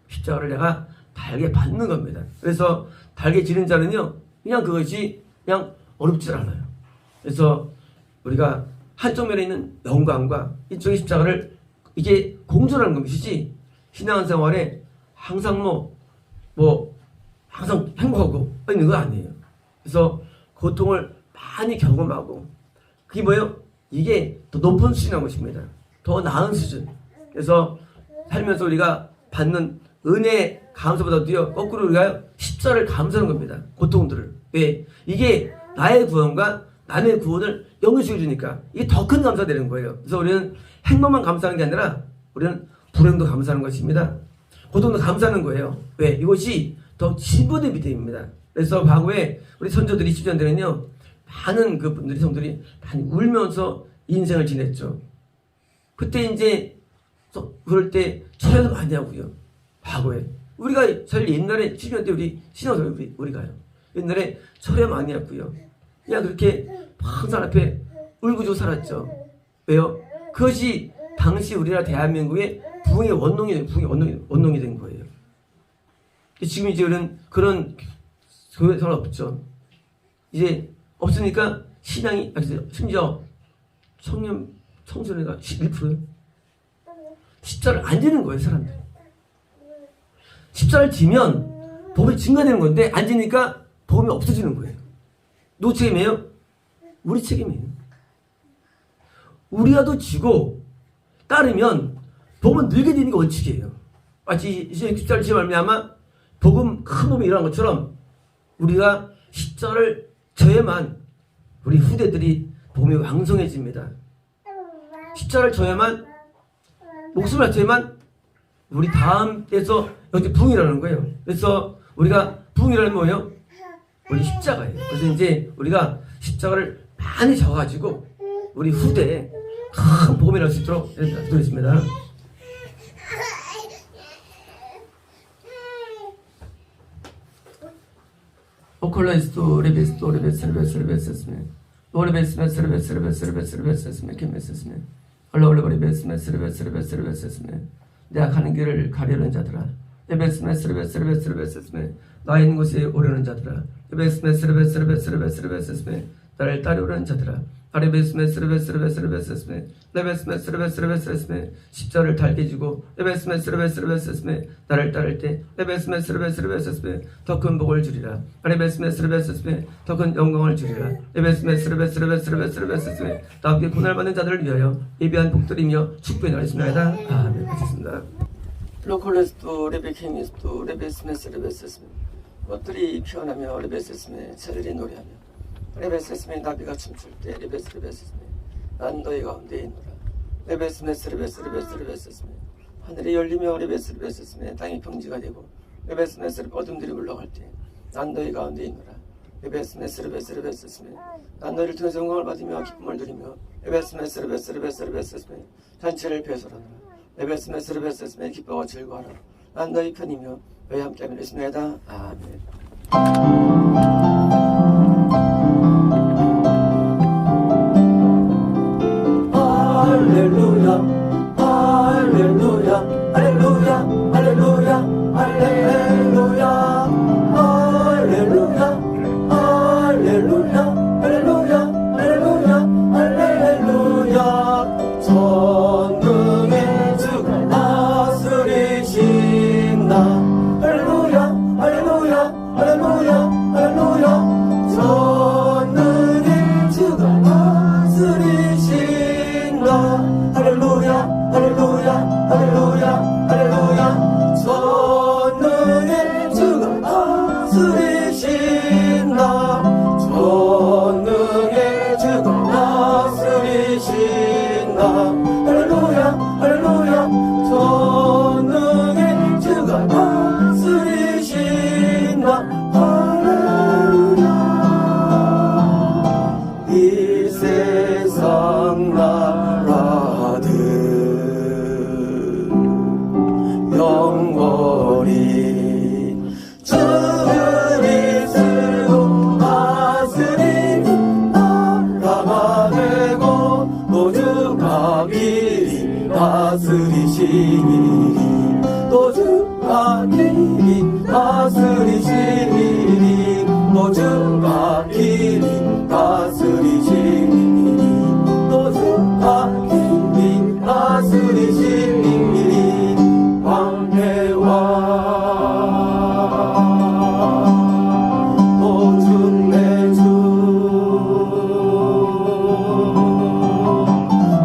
십자가를 내가 달게 받는 겁니다. 그래서 달게 지는 자는요. 그냥 그것이 그냥 어렵지 않아요. 그래서 우리가 한쪽 면에 있는 영광과 이쪽의 십자가를 이게 공존하는 것이지 신앙생활에 항상 항상 행복하고 있는 거 아니에요. 그래서 고통을 많이 경험하고 그게 뭐예요? 이게 더 높은 수준인 것입니다. 더 나은 수준. 그래서 살면서 우리가 받는 은혜 감사보다도요 거꾸로 우리가 십자를 감사하는 겁니다. 고통들을. 왜? 이게 나의 구원과 남의 구원을 연결시켜 주니까 이게 더 큰 감사가 되는 거예요. 그래서 우리는 행복만 감사하는 게 아니라 우리는 불행도 감사하는 것입니다. 고통도 감사하는 거예요. 왜? 이것이 더 진보된 믿음입니다. 그래서 과거에 우리 선조들이 10년대는요 많은 그 분들이 성들이 많이 울면서 인생을 지냈죠. 그때 이제 그럴 때 철회도 많이 하고요. 과거에 우리가 사실 옛날에 10년 때 우리 신앙생활 우리가요 옛날에 철회 많이 했고요. 그냥 그렇게 항상 앞에 울고 살았죠. 왜요? 그것이 당시 우리나라 대한민국의 부흥의 원동이 된 거예요. 지금 이제 그런 교회가 없죠. 이제 없으니까 신앙이, 심지어 청소년가 11%요. 십자를 안 지는 거예요, 사람들. 십자를 지면 복이 증가되는 건데, 안 지니까 복음이 없어지는 거예요. 누구 책임이에요? 우리 책임이에요. 우리라도 지고 따르면 복음은 늘게 되는 게 원칙이에요. 마치 이제 십자를 지어 말미암아 복음 큰 복음이 일어난 것처럼 우리가 십자를 져야만 우리 후대들이 복음이 왕성해집니다. 십자를 져야만, 목숨을 바쳐야만 우리 다음 때에서 여기 부흥이라는 거예요. 그래서 우리가 부흥이라는 뭐예요? 우리 십자가예요. 그래서 이제 우리가 십자가를 많이 져가지고 우리 후대에 큰 복음이 날 수 있도록 기도했습니다. 오컬라이스토 레베스토 레베스레베스레베스레베스레 오레베스메스레베스레베스레베스레베스레베스레 김메스레 얼라올레베스메스레베스레베스레베스레베스레 내가 가는 길을 가려는 자들아 레베스메스레베스레베스레베스레 나 있는 곳에 오려는 자들아 레베스메스레베스레베스레베스레베스레 나를 따르려는 자들아 아레베스메스레베스레베스레베스레 레베스메스레베스레베스레베스레 십자를 달게 지고 레베스메스레베스레베스레 나를 따를 때 레베스메스레베스레베스레 더 큰 복을 주리라 아레베스메스레베스레베 더 큰 영광을 주리라 레베스메스레베스레베스레베스레 나에게 고난받는 자들을 위하여 예비한 복들이며 축복이 나리시나이다. 아멘. 하셨습니다. 로콜레스토 레베케미스토 레베스메스레베스레 꽃들이 피어나며 레베스메 새들이 노래하며 레베스메 나비가 춤출 때 레베스메 난 너희 가운데 있노라 레베스메 하늘이 열리며 레베스메 땅이 평지가 되고 레베스메 어둠들이 물러갈 때 난 너희 가운데 있노라 레베스메 난 너희를 통해서 영광을 받으며 기쁨을 누리며 레베스메 잔치를 배설하노라 레베스메 기뻐하고 즐거워하라 난 너희 편이며 너희 함께하며 있습니다. 아멘. 할렐루야 할렐루야 할렐루야 할렐루야 할렐루야 할렐루야 할렐루야 할렐루야 할렐루야 할렐루야 전능의 주가 다스리신다 할렐루야 할렐루야 할렐루야 할렐루야 전능의 주가 다스리신다 할렐루야 할렐루야 할렐루야 할렐루야 전능의 주가 다스리신다 전능의 주가 다스리신다 할렐루야 할렐루야 전능의 주가 다스리신다 할렐루야 이 세상 나라들 영원히 주 그리스도 다스리는 나라가 되고 모두가 길이 다스리시니 모두가 길이 다스리시니 모두가 길이 다스리시니 모두가 길이 다스리시니 왕해와 오중 내주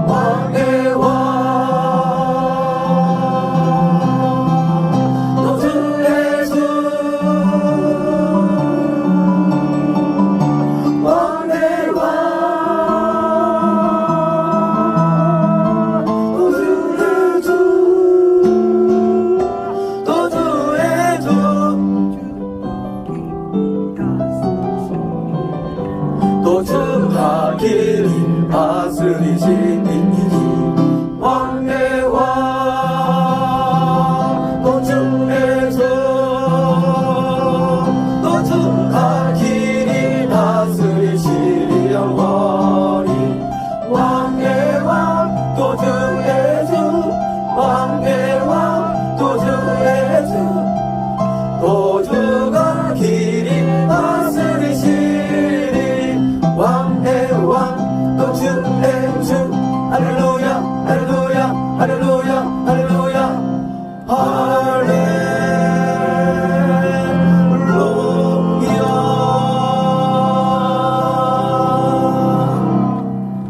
왕해와 오중 내주 왕해와 도주가 길이 다스리시니 왕래와 도주에서 도주가 길이 다스리시니 영원히 왕래와 도주에서 왕래와 예수, 예수, 할렐루야.